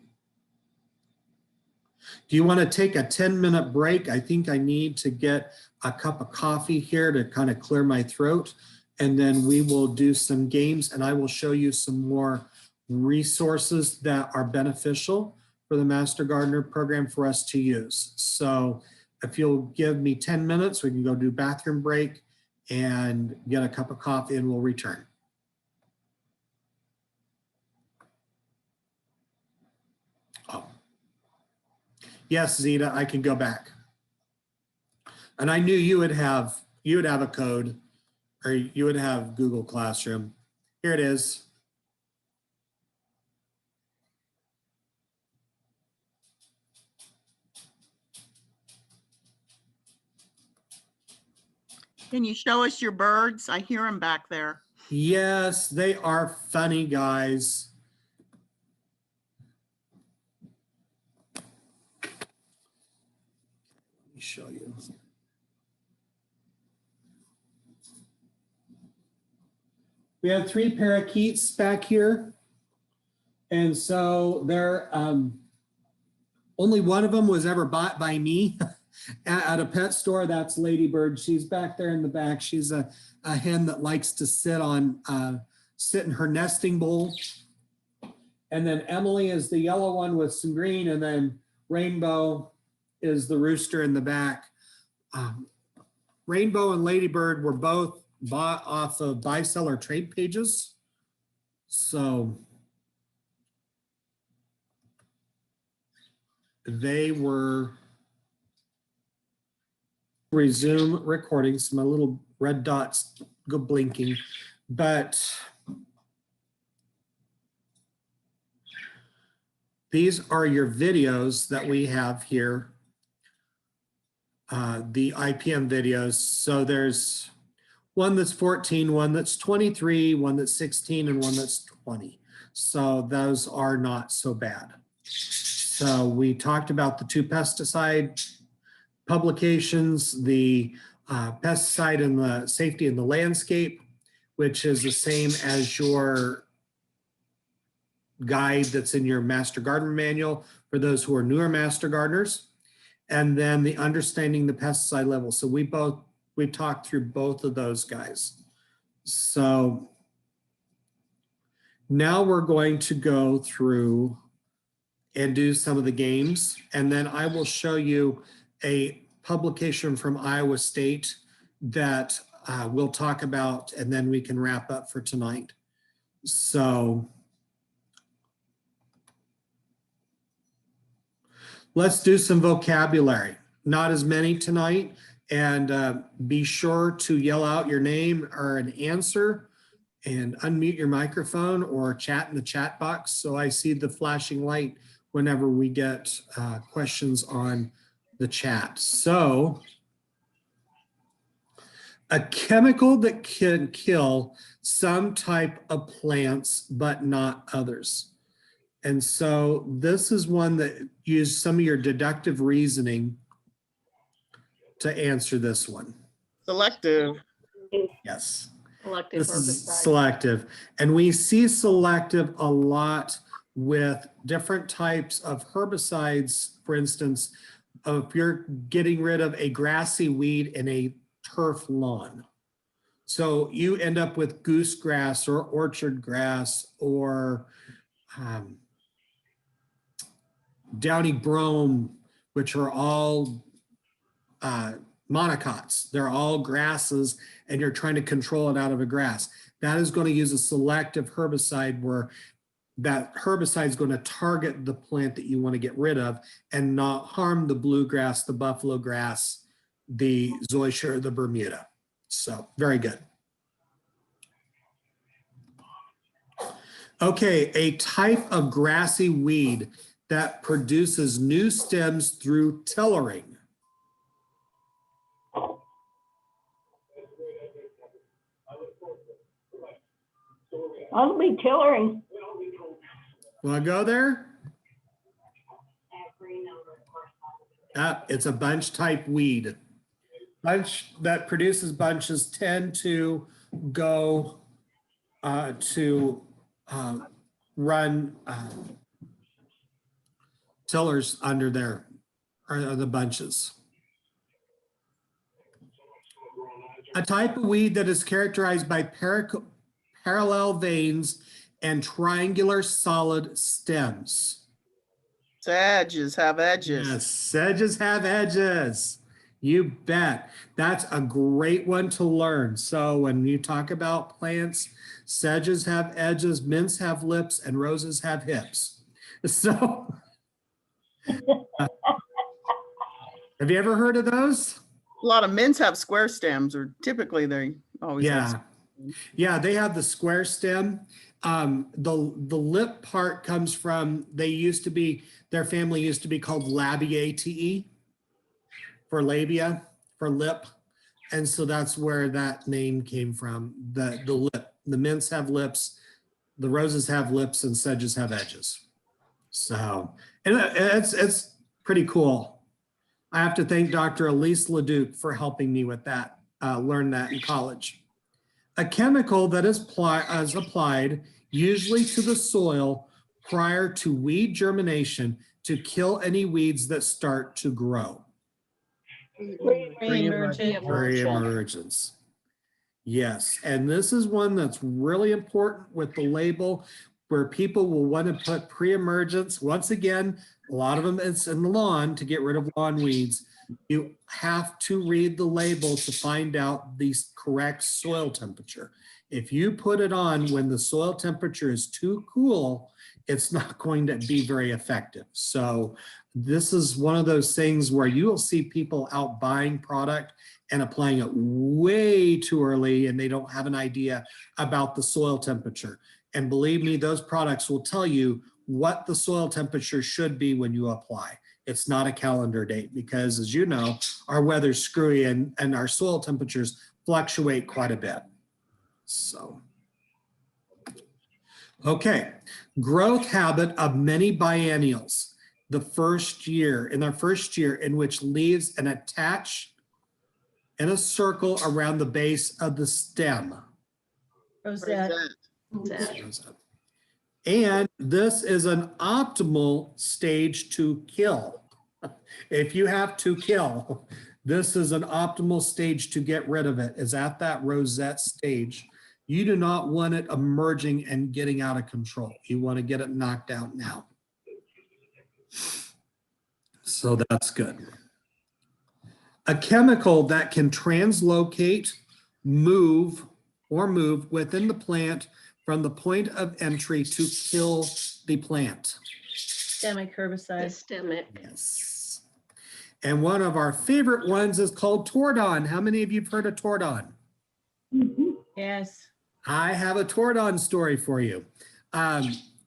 S1: do you want to take a 10-minute break? I think I need to get a cup of coffee here to kind of clear my throat, and then we will do some games and I will show you some more resources that are beneficial for the Master Gardener program for us to use. So if you'll give me 10 minutes, we can go do bathroom break and get a cup of coffee and we'll return. Oh. Yes, Zeta, I can go back. And I knew you would have a code, or you would have Google Classroom. Here it is.
S7: Can you show us your birds? I hear them back there.
S1: Yes, they are funny guys. Let me show you. We have 3 parakeets back here. And so they're, only one of them was ever bought by me at a pet store. That's Ladybird. She's back there in the back. She's a hen that likes to sit in her nesting bowl. And then Emily is the yellow one with some green, and then Rainbow is the rooster in the back. Rainbow and Ladybird were both bought off of buy, sell, or trade pages. So they were resume recording. So my little red dots go blinking, but these are your videos that we have here, the IPM videos. So there's one that's 14, one that's 23, one that's 16, and one that's 20. So those are not so bad. So we talked about the 2 pesticide publications, the pesticide and the safety in the landscape, which is the same as your guide that's in your Master Gardener manual for those who are newer Master Gardeners, and then the understanding the pesticide level. So we talked through both of those guys. So now we're going to go through and do some of the games, and then I will show you a publication from Iowa State that we'll talk about, and then we can wrap up for tonight. So let's do some vocabulary. Not as many tonight, and be sure to yell out your name or an answer and unmute your microphone or chat in the chat box so I see the flashing light whenever we get questions on the chat. So, a chemical that can kill some type of plants, but not others. And so this is one that use some of your deductive reasoning to answer this one.
S7: Selective.
S1: Yes.
S3: Selective
S1: This is
S3: herbicide.
S1: selective. And we see selective a lot with different types of herbicides. For instance, if you're getting rid of a grassy weed in a turf lawn. So you end up with goose grass or orchard grass or downy brome, which are all monocots. They're all grasses, and you're trying to control it out of a grass. That is going to use a selective herbicide where that herbicide is going to target the plant that you want to get rid of and not harm the bluegrass, the buffalo grass, the zoysia, or the Bermuda. So very good. Okay, a type of grassy weed that produces new stems through tillering.
S5: I'll be tillering.
S1: Want to go there? It's a bunch type weed. Bunch that produces bunches tend to go to run tillers under there, or the bunches. A type of weed that is characterized by parallel veins and triangular solid stems.
S7: Sedges have edges.
S1: Yes, sedges have edges. You bet. That's a great one to learn. So when you talk about plants, sedges have edges, mints have lips, and roses have hips. So have you ever heard of those?
S7: A lot of mints have square stems, or typically they always have.
S1: Yeah, they have the square stem. The lip part comes from, their family used to be called labiatae for labia, for lip. And so that's where that name came from, the lip. The mints have lips, the roses have lips, and sedges have edges. So, and it's pretty cool. I have to thank Dr. Elise Leduc for helping me with that, learn that in college. A chemical that is applied usually to the soil prior to weed germination to kill any weeds that start to grow. Pre-emergence. Yes, and this is one that's really important with the label, where people will want to put pre-emergence. Once again, a lot of them it's in the lawn to get rid of lawn weeds. You have to read the label to find out the correct soil temperature. If you put it on when the soil temperature is too cool, it's not going to be very effective. So this is one of those things where you will see people out buying product and applying it way too early, and they don't have an idea about the soil temperature. And believe me, those products will tell you what the soil temperature should be when you apply. It's not a calendar date, because as you know, our weather's screwy and our soil temperatures fluctuate quite a bit. So, okay, growth habit of many biennials. In their first year in which leaves an attach in a circle around the base of the stem.
S2: Rosette.
S1: And this is an optimal stage to kill. If you have to kill, this is an optimal stage to get rid of it, is at that rosette stage. You do not want it emerging and getting out of control. You want to get it knocked out now. So that's good. A chemical that can translocate, move within the plant from the point of entry to kill the plant.
S2: Systemic herbicide.
S3: Systemic.
S1: Yes. And one of our favorite ones is called Tordon. How many of you have heard of Tordon?
S2: Yes.
S1: I have a Tordon story for you.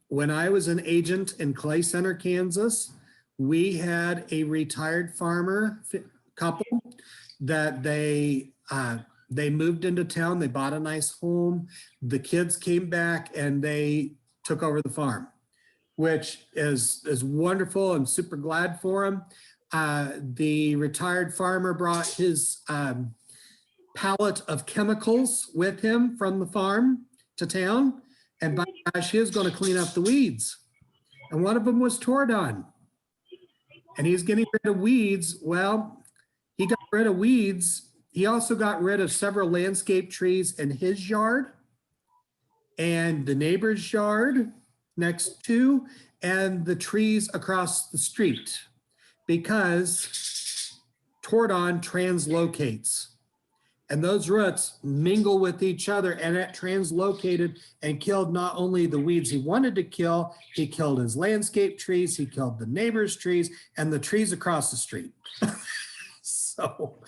S1: When I was an agent in Clay Center, Kansas, we had a retired farmer couple that they moved into town. They bought a nice home. The kids came back and they took over the farm, which is wonderful. I'm super glad for them. The retired farmer brought his pallet of chemicals with him from the farm to town. And by gosh, he was going to clean up the weeds. And one of them was Tordon. and he's getting rid of weeds. Well, he got rid of weeds. He also got rid of several landscape trees in his yard and the neighbor's yard next to, and the trees across the street, because Tordon translocates. And those roots mingle with each other, and it translocated and killed not only the weeds he wanted to kill, he killed his landscape trees, he killed the neighbor's trees, and the trees across the street. So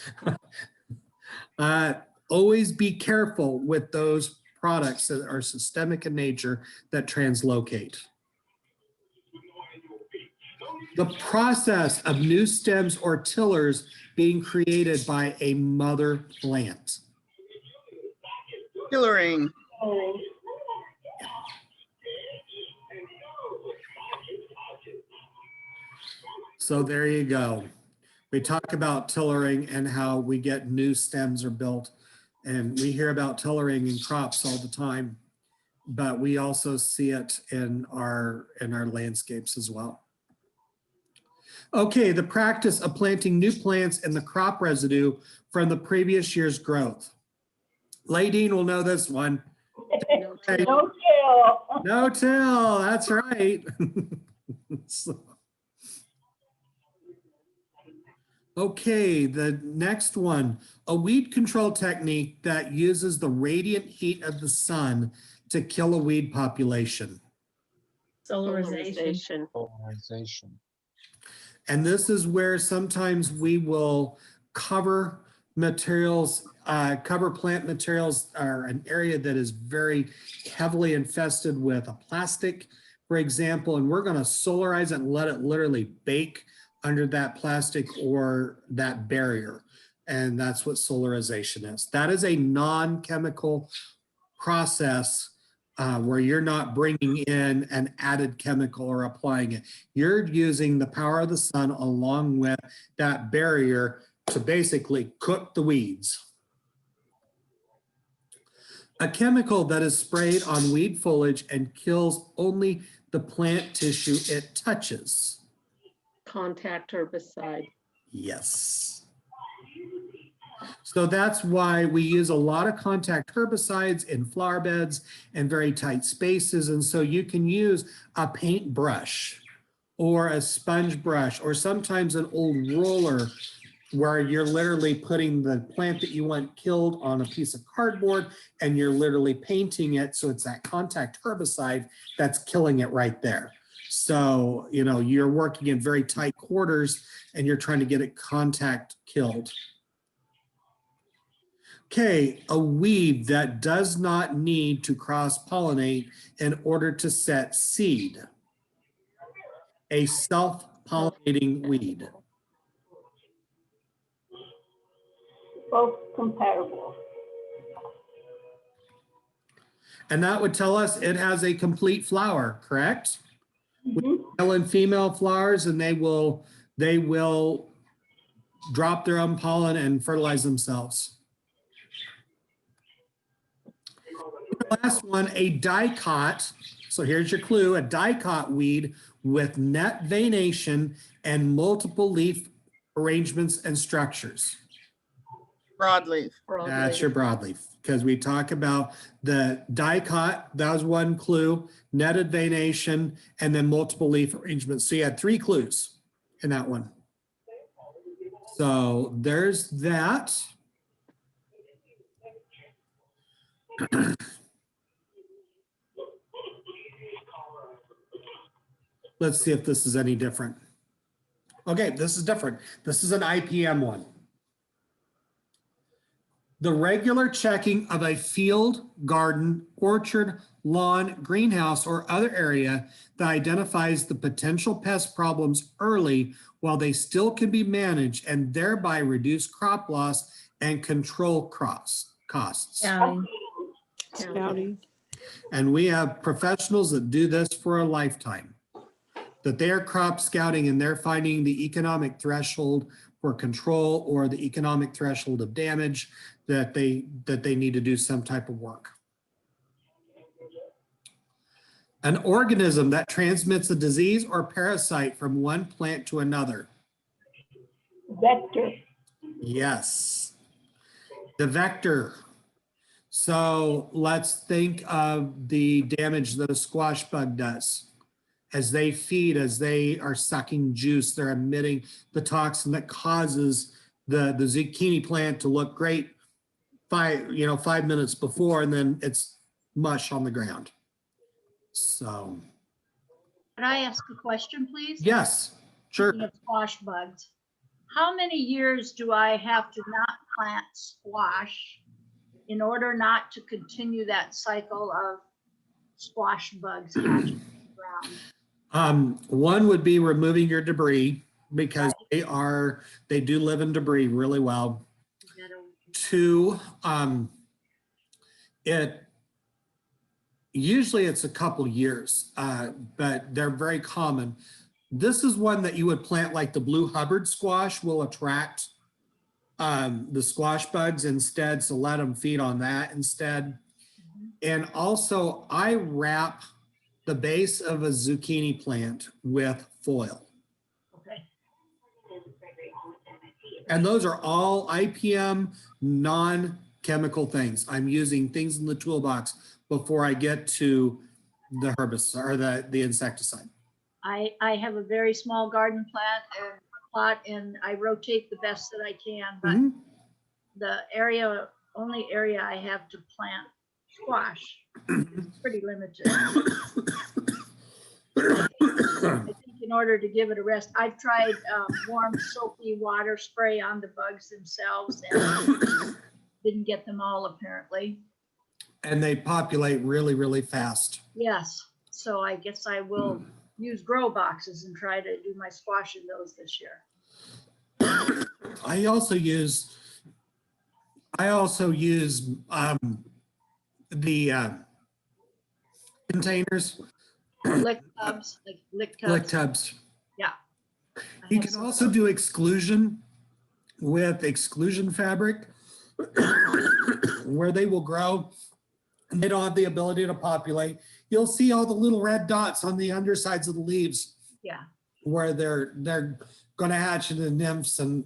S1: always be careful with those products that are systemic in nature that translocate. The process of new stems or tillers being created by a mother plant.
S7: Tillering.
S5: Oh,
S1: So there you go. We talk about tillering and how we get new stems are built, and we hear about tillering in crops all the time, but we also see it in our landscapes as well. Okay, the practice of planting new plants in the crop residue from the previous year's growth. Ladine will know this one.
S3: No
S1: Okay.
S5: no kill.
S1: No till, that's right. So- okay, the next one, a weed control technique that uses the radiant heat of the sun to kill a weed population.
S2: Solarization.
S6: Polarization.
S1: And this is where sometimes we will cover materials, cover plant materials or an area that is very heavily infested with a plastic, for example, and we're going to solarize it and let it literally bake under that plastic or that barrier. And that's what solarization is. That is a non-chemical process where you're not bringing in an added chemical or applying it. You're using the power of the sun along with that barrier to basically cook the weeds. A chemical that is sprayed on weed foliage and kills only the plant tissue it touches.
S3: contact herbicide.
S1: Yes. So that's why we use a lot of contact herbicides in flower beds and very tight spaces. And so you can use a paintbrush or a sponge brush or sometimes an old roller where you're literally putting the plant that you want killed on a piece of cardboard and you're literally painting it. So it's that contact herbicide that's killing it right there. So, you know, you're working in very tight quarters and you're trying to get it contact killed. Okay, a weed that does not need to cross-pollinate in order to set seed. A self-pollinating weed.
S5: Both compatible.
S1: And that would tell us it has a complete flower, correct?
S5: Mhm.
S1: Male and female flowers, and they will drop their own pollen and fertilize themselves. The last one, a dicot. So here's your clue, a dicot weed with net venation and multiple leaf arrangements and structures.
S7: Broadleaf.
S1: That's your broadleaf, because we talk about the dicot, that was one clue, netted venation, and then multiple leaf arrangements. So you had 3 clues in that one. So there's that. Let's see if this is any different. Okay, this is different. This is an IPM one. The regular checking of a field, garden, orchard, lawn, greenhouse, or other area that identifies the potential pest problems early while they still can be managed and thereby reduce crop loss and control costs.
S2: Scouting.
S4: Scouting.
S1: And we have professionals that do this for a lifetime, that they're crop scouting and they're finding the economic threshold for control or the economic threshold of damage that they need to do some type of work. An organism that transmits a disease or parasite from one plant to another.
S5: Vector.
S1: Yes. The vector. So let's think of the damage that a squash bug does. As they feed, as they are sucking juice, they're emitting the toxin that causes the zucchini plant to look great 5 minutes before, and then it's mush on the ground. So,
S9: Could I ask a question, please?
S1: yes, sure.
S9: Speaking of squash bugs, how many years do I have to not plant squash in order not to continue that cycle of squash bugs hatching in the ground?
S1: One would be removing your debris because they do live in debris really well. Two, usually it's a couple years, but they're very common. This is one that you would plant, like the blue Hubbard squash will attract the squash bugs instead, so let them feed on that instead. And also I wrap the base of a zucchini plant with foil.
S9: Okay.
S1: And those are all IPM non-chemical things. I'm using things in the toolbox before I get to the herbicide or the insecticide.
S9: I have a very small garden plot and I rotate the best that I can, but
S1: Mhm.
S9: the only area I have to plant squash is pretty limited. I think in order to give it a rest, I've tried warm soapy water spray on the bugs themselves and didn't get them all apparently.
S1: And they populate really, really fast.
S9: Yes, so I guess I will use grow boxes and try to do my squash in those this year.
S1: I also use the containers,
S9: Lick tubs, like lick tubs.
S1: lick tubs.
S9: Yeah. I
S1: You
S9: have
S1: can
S9: some.
S1: also do exclusion with exclusion fabric where they will grow and they don't have the ability to populate. You'll see all the little red dots on the undersides of the leaves
S9: Yeah,
S1: where they're going to hatch into nymphs and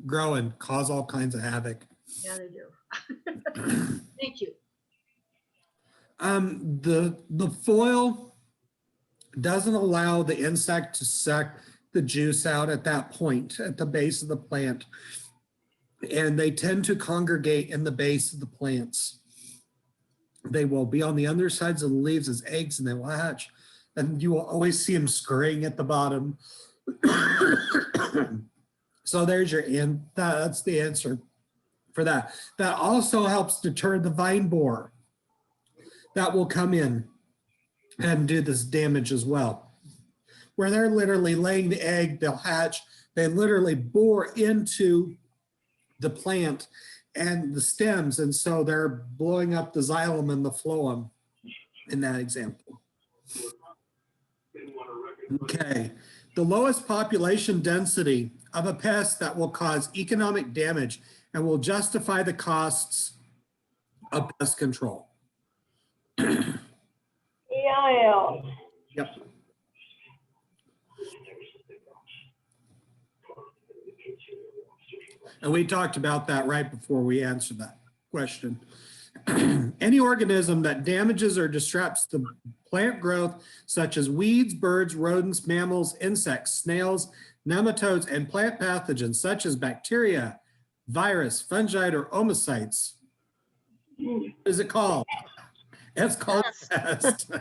S1: grow and cause all kinds of havoc.
S9: yeah, they do. Thank you.
S1: The foil doesn't allow the insect to suck the juice out at that point at the base of the plant. And they tend to congregate in the base of the plants. They will be on the undersides of the leaves as eggs and they will hatch. And you will always see them scurrying at the bottom. So there's that's the answer for that. That also helps deter the vine borer that will come in and do this damage as well. Where they're literally laying the egg, they'll hatch, they literally bore into the plant and the stems, and so they're blowing up the xylem and the phloem in that example. Okay, the lowest population density of a pest that will cause economic damage and will justify the costs of pest control.
S5: EIL.
S1: Yep. And we talked about that right before we answered that question. Any organism that damages or disrupts the plant growth, such as weeds, birds, rodents, mammals, insects, snails, nematodes, and plant pathogens, such as bacteria, virus, fungi, or omocytes. What is it called? It's called a pest.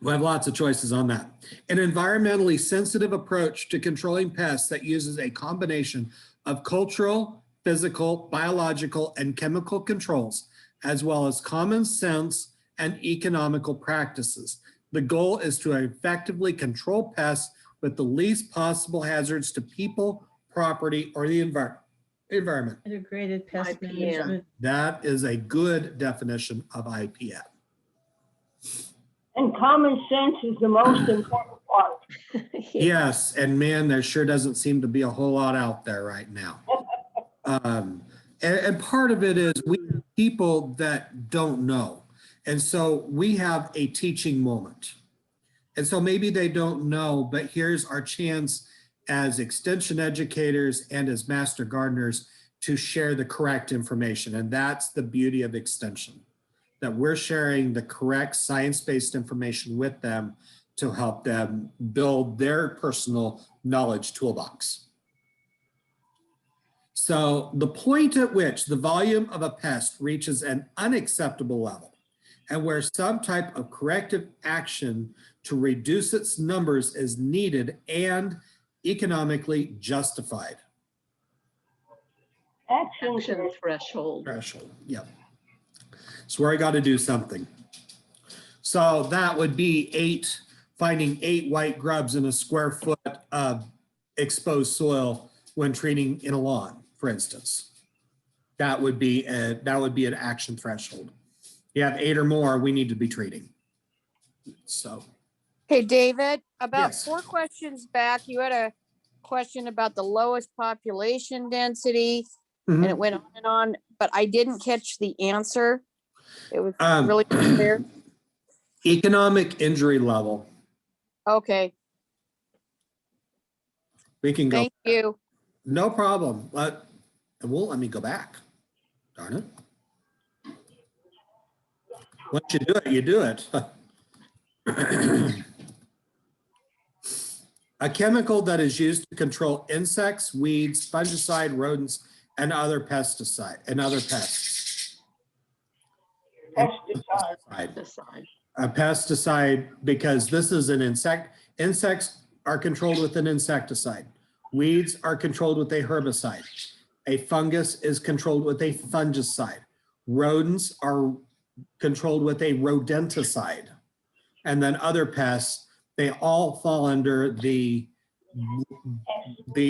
S1: We have lots of choices on that. An environmentally sensitive approach to controlling pests that uses a combination of cultural, physical, biological, and chemical controls, as well as common sense and economical practices. The goal is to effectively control pests with the least possible hazards to people, property, or the environment.
S2: Integrated pest
S3: IPM.
S2: management.
S1: That is a good definition of IPM.
S5: And common sense is the most important part.
S1: Yes, and man, there sure doesn't seem to be a whole lot out there right now. And part of it is we have people that don't know. And so we have a teaching moment. And so maybe they don't know, but here's our chance as extension educators and as master gardeners to share the correct information. And that's the beauty of extension, that we're sharing the correct science-based information with them to help them build their personal knowledge toolbox. So the point at which the volume of a pest reaches an unacceptable level and where some type of corrective action to reduce its numbers is needed and economically justified.
S5: Action
S3: Action threshold.
S1: Threshold, yep. So where I got to do something. So that would be finding 8 white grubs in a square foot of exposed soil when treating in a lawn, for instance. That would be an action threshold. You have 8 or more, we need to be treating. So.
S10: Hey, David, about
S1: Yes.
S10: 4 questions back, you had a question about the lowest population density, and it went on, but I didn't catch the answer. It was really clear.
S1: Economic injury level.
S10: Okay,
S1: We can go.
S10: thank you.
S1: No problem. It won't let me go back. Darn it. Once you do it, you do it. A chemical that is used to control insects, weeds, fungicide, rodents, and other pests.
S5: pesticide.
S1: A pesticide, because this is an insect. Insects are controlled with an insecticide. Weeds are controlled with a herbicide. A fungus is controlled with a fungicide. Rodents are controlled with a rodenticide. And then other pests, they all fall under the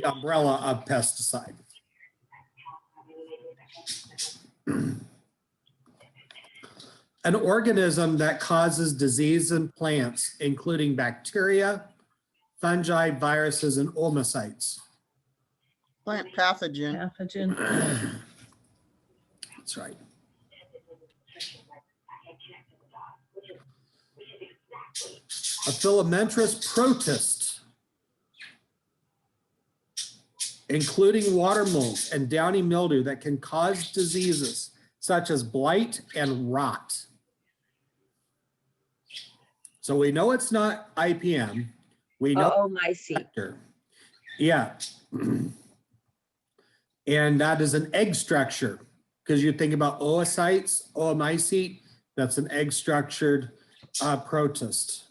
S1: umbrella of pesticide. An organism that causes disease in plants, including bacteria, fungi, viruses, and oomycetes.
S7: Plant pathogen.
S2: Pathogen.
S1: That's right. A filamentous protist, including water molds and downy mildew that can cause diseases such as blight and rot. So we know it's not IPM. We know.
S11: Oh, my seat.
S1: Yeah. And that is an egg structure, because you think about oocytes, oomycete, that's an egg structured protist.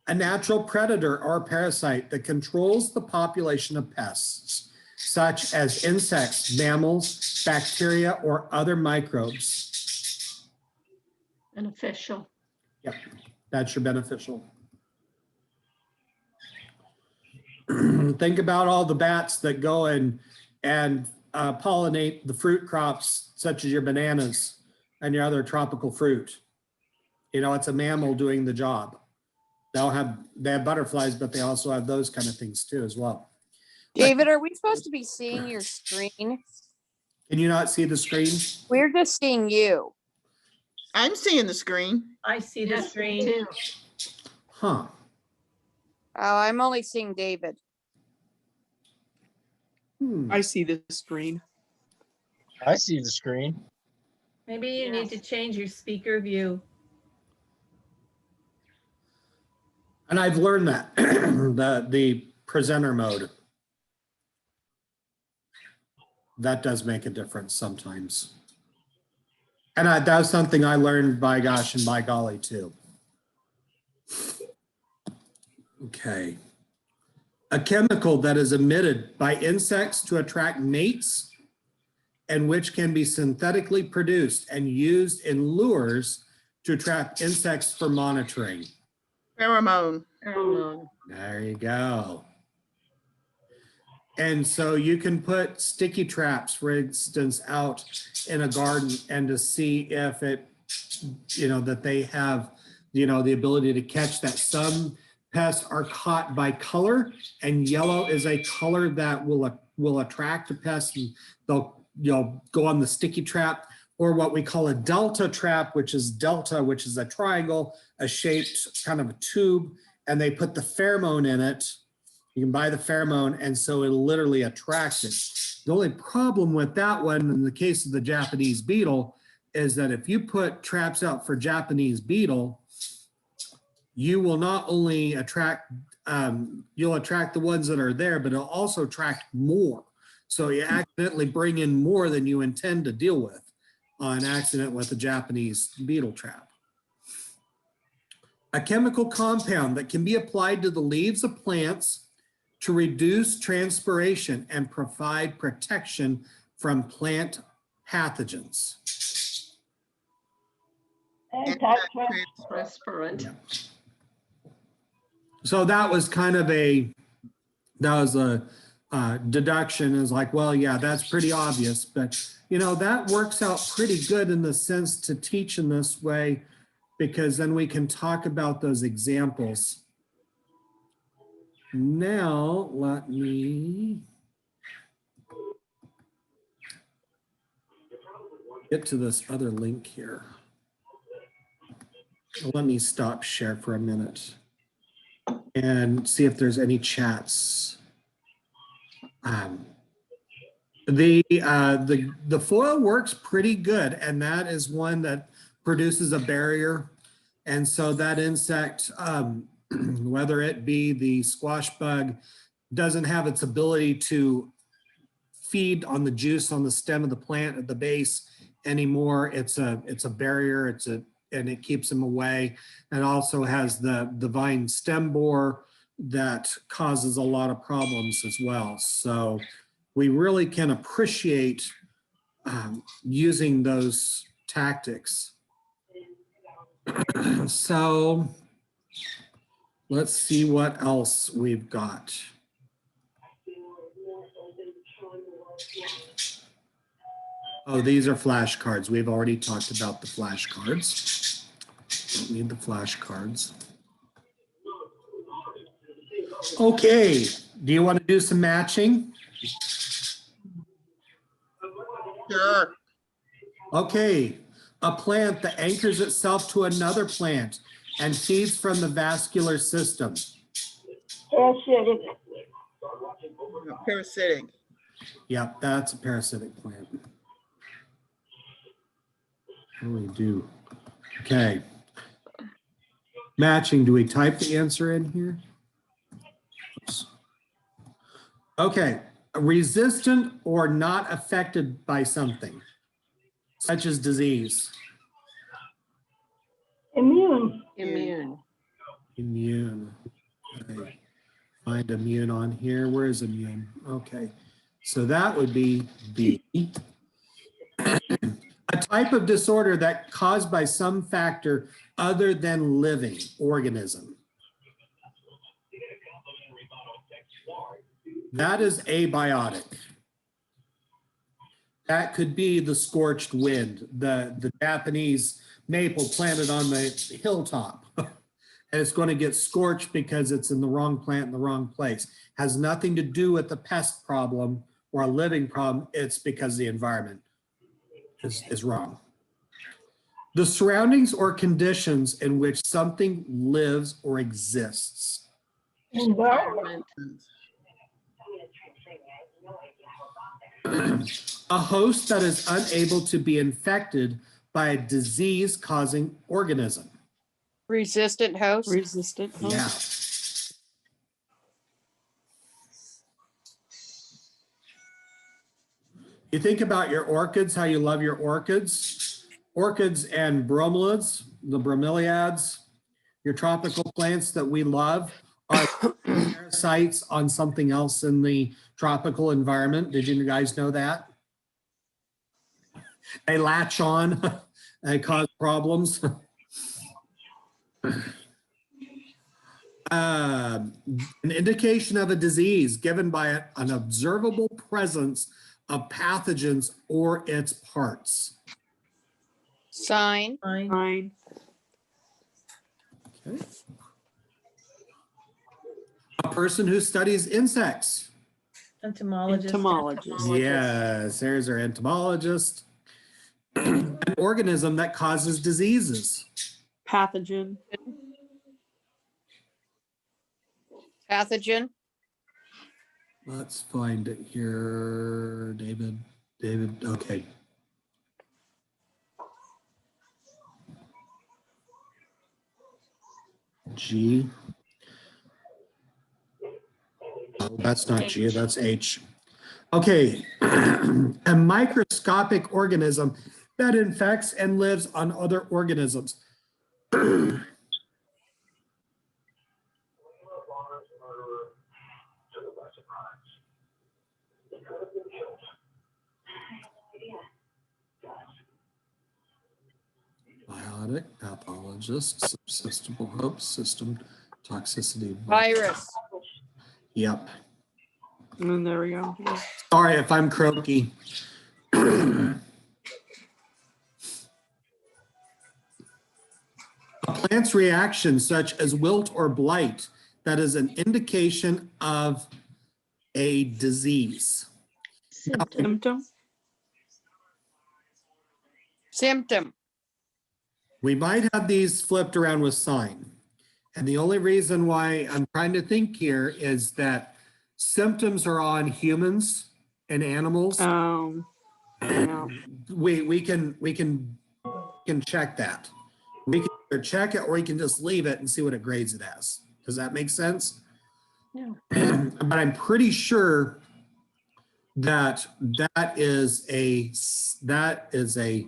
S1: A natural predator or parasite that controls the population of pests, such as insects, mammals, bacteria, or other microbes.
S3: Beneficial.
S1: Yep, that's your beneficial. Think about all the bats that go and pollinate the fruit crops, such as your bananas and your other tropical fruit. You know, it's a mammal doing the job. They have butterflies, but they also have those kind of things too as well.
S10: David, are we supposed to be seeing your screen?
S1: Can you not see the screen?
S10: We're just seeing you.
S7: I'm seeing the screen.
S2: I see the
S3: Yes, me
S2: screen.
S3: too.
S1: Huh.
S10: Oh, I'm only seeing David.
S8: I see the screen.
S6: I see the screen.
S2: Maybe you need to change your speaker view.
S1: And I've learned that, the presenter mode. That does make a difference sometimes. And that was something I learned by gosh and by golly too. Okay. A chemical that is emitted by insects to attract mates and which can be synthetically produced and used in lures to attract insects for monitoring.
S7: Pheromone.
S3: Pheromone.
S1: There you go. And so you can put sticky traps, for instance, out in a garden and to see if it, that they have, the ability to catch that. Some pests are caught by color, and yellow is a color that will attract a pest, and they'll go on the sticky trap, or what we call a delta trap, which is a triangle, a shaped kind of a tube, and they put the pheromone in it. You can buy the pheromone, and so it'll literally attract it. The only problem with that one, in the case of the Japanese beetle, is that if you put traps out for Japanese beetle, you will not only attract, you'll attract the ones that are there, but it'll also attract more. So you accidentally bring in more than you intend to deal with on accident with a Japanese beetle trap. A chemical compound that can be applied to the leaves of plants to reduce transpiration and provide protection from plant pathogens.
S3: Transparent.
S1: Yeah. So that was kind of a deduction, is like, well, yeah, that's pretty obvious, but that works out pretty good in the sense to teach in this way, because then we can talk about those examples. Now, let me get to this other link here. Let me stop share for a minute and see if there's any chats. The foil works pretty good, and that is one that produces a barrier. And so that insect, whether it be the squash bug, doesn't have its ability to feed on the juice on the stem of the plant at the base anymore. It's a barrier. And it keeps them away. And also has the vine stem borer that causes a lot of problems as well. So we really can appreciate using those tactics. So let's see what else we've got. Oh, these are flashcards. We've already talked about the flashcards. Don't need the flashcards. Okay, do you want to do some matching?
S7: Sure.
S1: Okay, a plant that anchors itself to another plant and feeds from the vascular system.
S5: Parasitic.
S7: Parasitic.
S1: Yep, that's a parasitic plant. What do we do? Okay. Matching, do we type the answer in here? Oops. Okay, resistant or not affected by something, such as disease.
S5: Immune.
S3: Immune.
S1: Immune. Okay. Find immune on here. Where is immune? Okay, so that would be B. A type of disorder that caused by some factor other than living organism. That is abiotic. That could be the scorched wind, the Japanese maple planted on the hilltop. And it's going to get scorched because it's in the wrong plant in the wrong place. Has nothing to do with the pest problem or a living problem. It's because the environment is wrong. The surroundings or conditions in which something lives or exists.
S5: Environment.
S1: A host that is unable to be infected by a disease-causing organism.
S10: Resistant host.
S4: Resistant. host.
S1: Yeah. You think about your orchids, how you love your orchids. Orchids and bromeliads, the bromeliads, your tropical plants that we love are parasites on something else in the tropical environment. Did you guys know that? They latch on, they cause problems. An indication of a disease given by an observable presence of pathogens or its parts.
S10: Sign.
S4: Fine.
S1: Okay. A person who studies insects.
S2: Entomologist.
S8: Entomologist.
S1: Yes, there's our entomologist. An organism that causes diseases.
S8: Pathogen.
S10: Pathogen.
S1: Let's find it here, David. Okay. G. Oh, that's not G, that's H. Okay. A microscopic organism that infects and lives on other organisms. Biotic, pathologist, subsystable hope, system, toxicity.
S10: Virus.
S1: Yep.
S8: And there we go.
S1: Sorry if I'm croaky. A plant's reaction, such as wilt or blight, that is an indication of a disease.
S8: Symptom.
S10: Symptom.
S1: We might have these flipped around with sign. And the only reason why I'm trying to think here is that symptoms are on humans and animals.
S8: Yeah.
S1: We can check that. We can either check it or we can just leave it and see what it grades it as. Does that make sense?
S3: Yeah.
S1: But I'm pretty sure that is a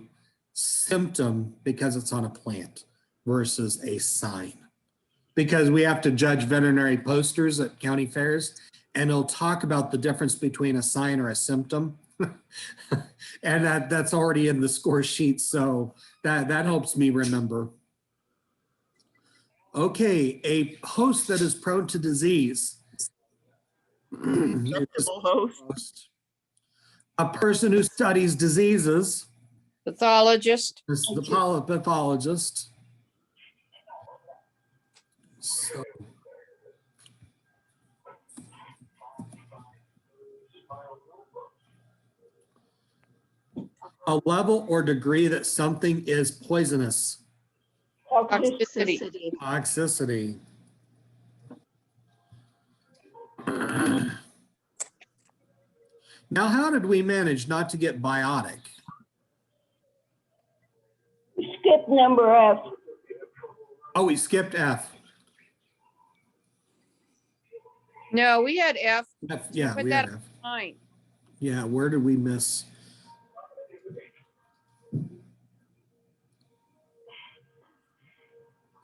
S1: symptom because it's on a plant versus a sign. Because we have to judge veterinary posters at county fairs, and it'll talk about the difference between a sign or a symptom. And that's already in the score sheet, so that helps me remember. Okay, a host that is prone to disease.
S7: Host.
S1: A person who studies diseases.
S10: Pathologist.
S1: This is the pathologist. So, a level or degree that something is poisonous.
S10: Toxicity.
S1: Toxicity. Now, how did we manage not to get biotic?
S5: Skip number F.
S1: Oh, we skipped F.
S10: No, we had F.
S1: Yeah,
S10: Put
S1: we
S10: that
S1: had F.
S10: fine.
S1: Yeah, where did we miss?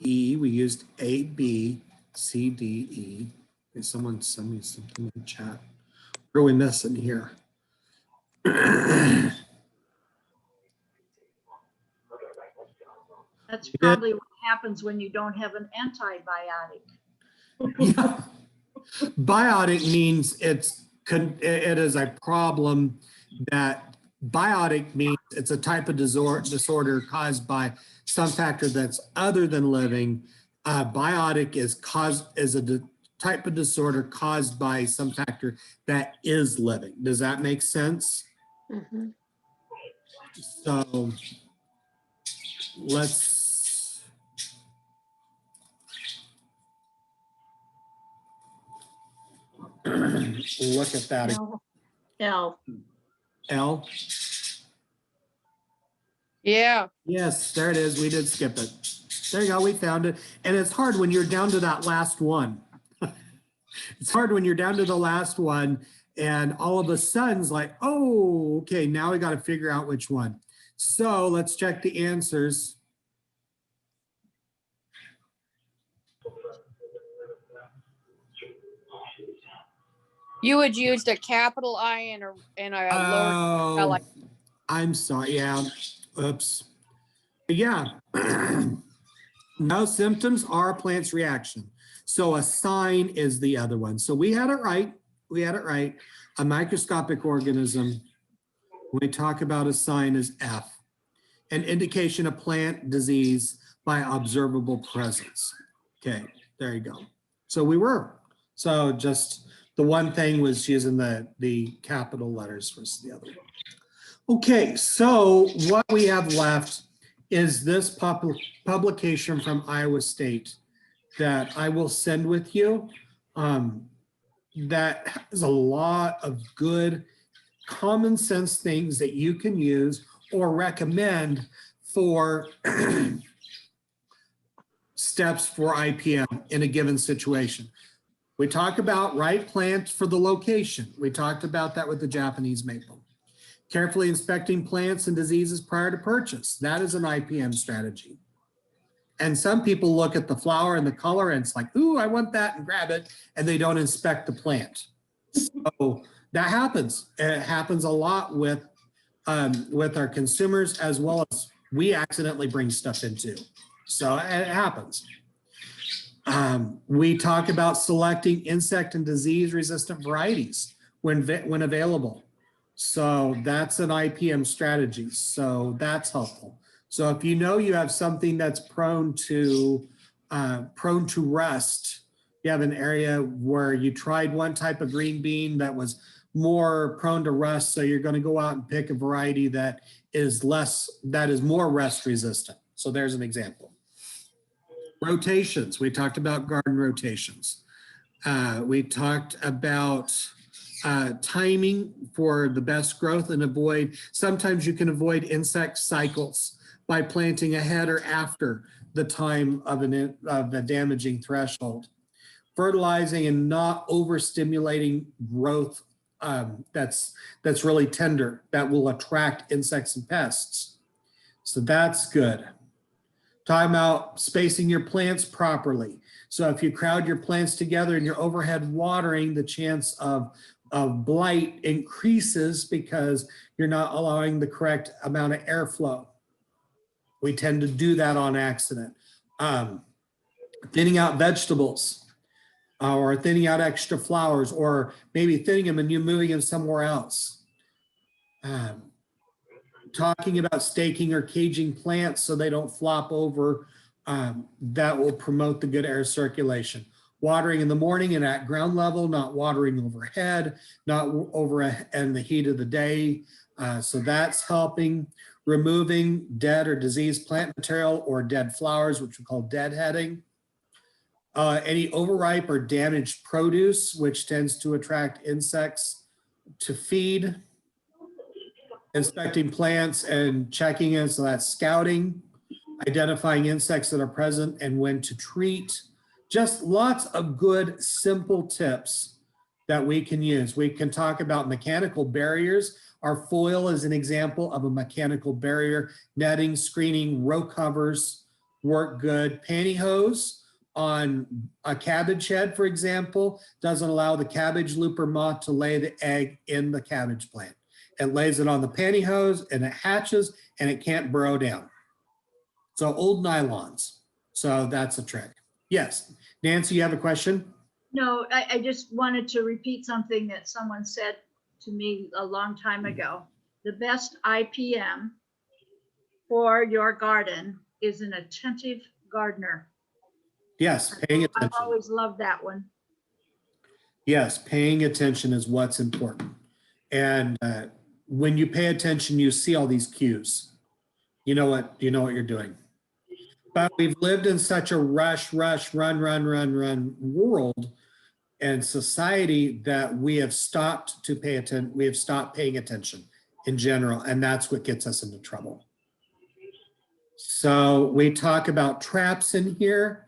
S1: E, we used A, B, C, D, E. Okay, someone send me something in the chat. What are we missing here?
S9: That's probably what happens when you don't have an antibiotic.
S1: Yeah. Biotic means it is a problem that biotic means it's a type of disorder caused by some factor that's other than living. Biotic is a type of disorder caused by some factor that is living. Does that make sense?
S3: Mm-hmm.
S1: So let's look at that.
S3: L.
S1: L.
S10: Yeah.
S1: Yes, there it is. We did skip it. There you go. We found it. And it's hard when you're down to that last one. It's hard when you're down to the last one and all of a sudden it's like, oh, okay, now we got to figure out which one. So let's check the answers.
S10: You would use a capital I and a lower.
S1: Oh, I'm sorry. Yeah. Oops. Yeah. No, symptoms are a plant's reaction. So a sign is the other one. So we had it right. We had it right. A microscopic organism, when we talk about a sign, is F. An indication of plant disease by observable presence. Okay, there you go. So we were. So just The one thing was using the capital letters versus the other. Okay, so what we have left is this publication from Iowa State that I will send with you. That has a lot of good common sense things that you can use or recommend for steps for IPM in a given situation. We talked about right plant for the location. We talked about that with the Japanese maple. Carefully inspecting plants and diseases prior to purchase. That is an IPM strategy. And some people look at the flower and the color and it's like, ooh, I want that, and grab it, and they don't inspect the plant. So that happens. It happens a lot with our consumers, as well as we accidentally bring stuff into. So it happens. We talk about selecting insect and disease resistant varieties when available. So that's an IPM strategy. So that's helpful. So if you know you have something that's prone to rust, you have an area where you tried one type of green bean that was more prone to rust, so you're going to go out and pick a variety that is more rust resistant. So there's an example. Rotations. We talked about garden rotations. We talked about timing for the best growth and sometimes you can avoid insect cycles by planting ahead or after the time of the damaging threshold. Fertilizing and not overstimulating growth that's really tender, that will attract insects and pests. So that's good. Talking about spacing your plants properly. So if you crowd your plants together and you're overhead watering, the chance of blight increases because you're not allowing the correct amount of airflow. We tend to do that on accident. Thinning out vegetables or thinning out extra flowers, or maybe thinning them and you moving them somewhere else. Talking about staking or caging plants so they don't flop over, that will promote the good air circulation. Watering in the morning and at ground level, not watering overhead, not over in the heat of the day. So that's helping. Removing dead or diseased plant material or dead flowers, which we call deadheading. Any overripe or damaged produce, which tends to attract insects to feed. Inspecting plants and checking in, so that's scouting. Identifying insects that are present and when to treat. Just lots of good, simple tips that we can use. We can talk about mechanical barriers. Our foil is an example of a mechanical barrier. Netting, screening, row covers work good. Pantyhose on a cabbage head, for example, doesn't allow the cabbage looper moth to lay the egg in the cabbage plant. It lays it on the pantyhose and it hatches and it can't burrow down. So old nylons. So that's a trick. Yes, Nancy, you have a question?
S9: No, I just wanted to repeat something that someone said to me a long time ago. The best IPM for your garden is an attentive gardener.
S1: Yes, paying attention.
S9: I've always loved that one.
S1: Yes, paying attention is what's important. And when you pay attention, you see all these cues. You know what you're doing. But we've lived in such a rush, run world and society that we have stopped to pay attention. We have stopped paying attention in general, and that's what gets us into trouble. So we talk about traps in here.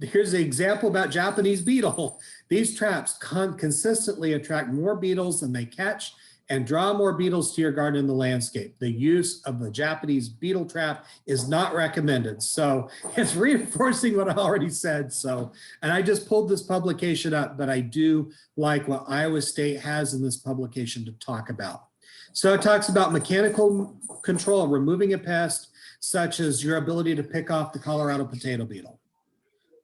S1: Here's an example about Japanese beetle. These traps consistently attract more beetles than they catch and draw more beetles to your garden in the landscape. The use of the Japanese beetle trap is not recommended. So it's reinforcing what I already said. So, and I just pulled this publication up, but I do like what Iowa State has in this publication to talk about. So it talks about mechanical control, removing a pest, such as your ability to pick off the Colorado potato beetle.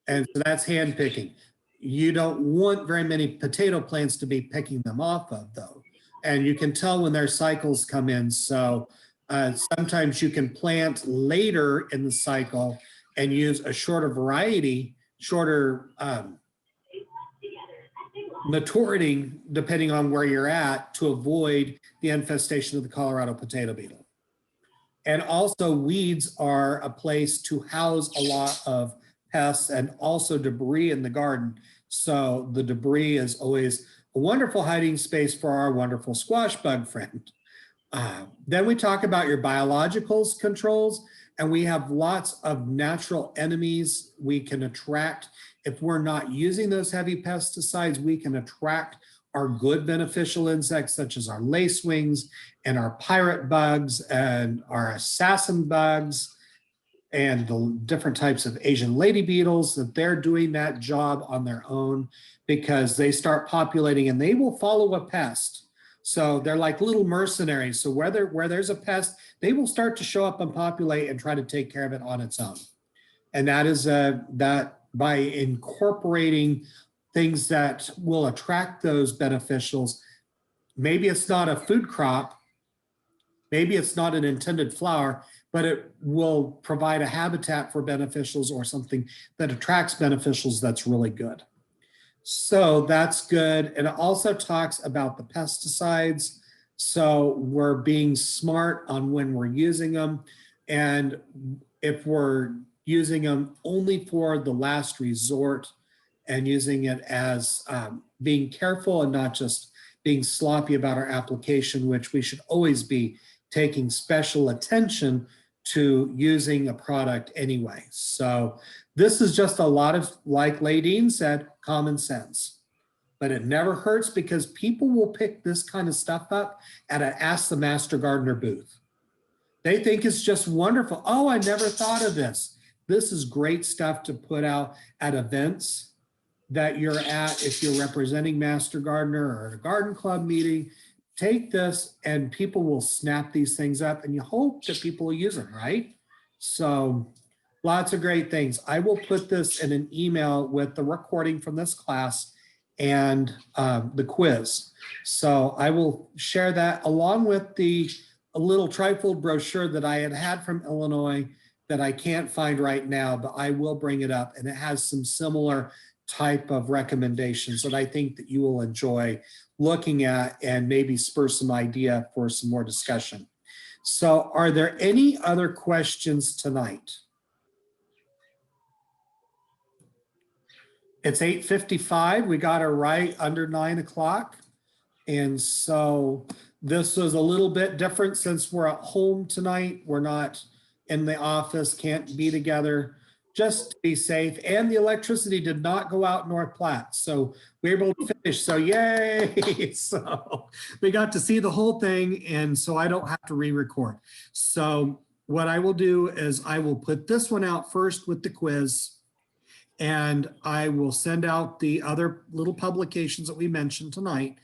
S1: And so that's hand picking. You don't want very many potato plants to be picking them off of, though. And you can tell when their cycles come in. So sometimes you can plant later in the cycle and use a shorter variety, shorter maturity, depending on where you're at, to avoid the infestation of the Colorado potato beetle. And also weeds are a place to house a lot of pests and also debris in the garden. So the debris is always a wonderful hiding space for our wonderful squash bug friend. Then we talk about your biologicals controls, and we have lots of natural enemies we can attract. If we're not using those heavy pesticides, we can attract our good beneficial insects, such as our lacewings and our pirate bugs and our assassin bugs and the different types of Asian lady beetles, that they're doing that job on their own because they start populating and they will follow a pest. So they're like little mercenaries. So where there's a pest, they will start to show up and populate and try to take care of it on its own. And that is that by incorporating things that will attract those beneficials. Maybe it's not a food crop, maybe it's not an intended flower, but it will provide a habitat for beneficials or something that attracts beneficials that's really good. So that's good. And it also talks about the pesticides. So we're being smart on when we're using them. And if we're using them only for the last resort and using it as being careful and not just being sloppy about our application, which we should always be taking special attention to using a product anyway. So this is just a lot of, like Ladine said, common sense. But it never hurts because people will pick this kind of stuff up at an Ask the Master Gardener booth. They think it's just wonderful. Oh, I never thought of this. This is great stuff to put out at events that you're at. If you're representing Master Gardener or at a garden club meeting, take this and people will snap these things up and you hope that people will use them, right? So lots of great things. I will put this in an email with the recording from this class and the quiz. So I will share that along with a little trifold brochure that I had from Illinois that I can't find right now, but I will bring it up, and it has some similar type of recommendations that I think that you will enjoy looking at and maybe spur some idea for some more discussion. So are there any other questions tonight? It's 8:55. We got it right under 9 o'clock. And so this was a little bit different since we're at home tonight. We're not in the office, can't be together, just to be safe. And the electricity did not go out in North Platte. So we were able to finish. So yay. So we got to see the whole thing. And so I don't have to re-record. So what I will do is I will put this one out first with the quiz. And I will send out the other little publications that we mentioned tonight.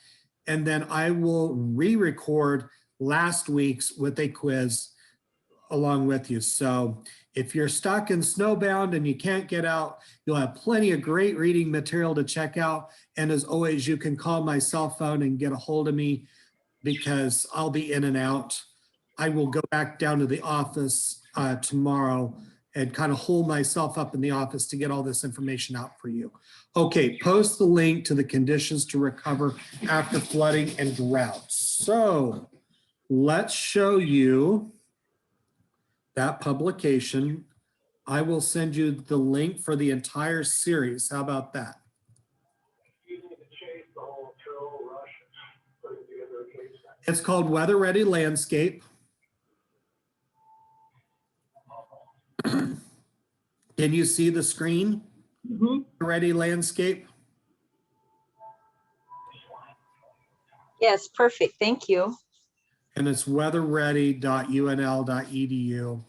S1: And then I will re-record last week's with a quiz along with you. So if you're stuck in snowbound and you can't get out, you'll have plenty of great reading material to check out. And as always, you can call my cell phone and get a hold of me because I'll be in and out. I will go back down to the office tomorrow and kind of hold myself up in the office to get all this information out for you. Okay, post the link to the conditions to recover after flooding and drought. So let's show you that publication. I will send you the link for the entire series. How about that? It's called Weather Ready Landscape. Can you see the screen?
S5: Mhm.
S1: Ready Landscape?
S11: Yes, perfect. Thank you.
S1: And it's weatherready.unl.edu.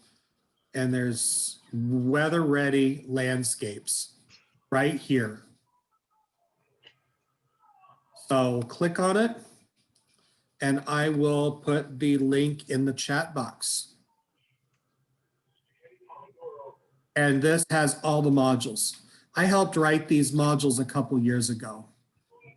S1: And there's Weather Ready Landscapes right here. So click on it and I will put the link in the chat box. And this has all the modules. I helped write these modules a couple years ago.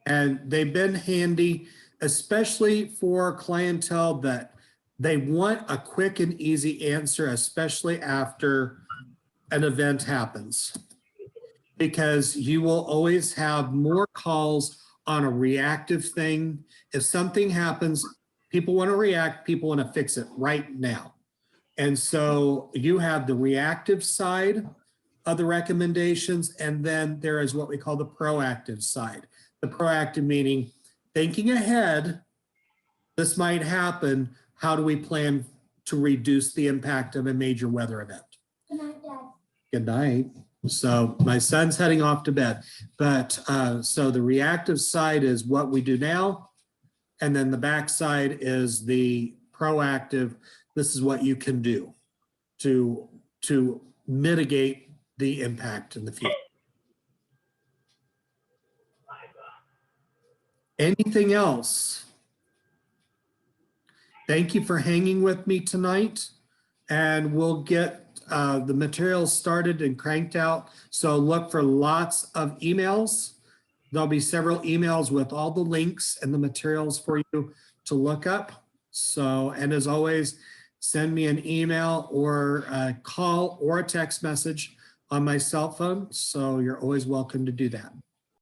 S1: And they've been handy, especially for clientele that they want a quick and easy answer, especially after an event happens. Because you will always have more calls on a reactive thing. If something happens, people want to react, people want to fix it right now. And so you have the reactive side of the recommendations, and then there is what we call the proactive side. The proactive meaning thinking ahead, this might happen. How do we plan to reduce the impact of a major weather event? Good night, Dad. Good night. So my son's heading off to bed. But so the reactive side is what we do now. And then the back side is the proactive. This is what you can do to mitigate the impact in the future. Anything else? Thank you for hanging with me tonight, and we'll get the materials started and cranked out. So look for lots of emails. There'll be several emails with all the links and the materials for you to look up. So, and as always, send me an email or a call or a text message on my cell phone. So you're always welcome to do that.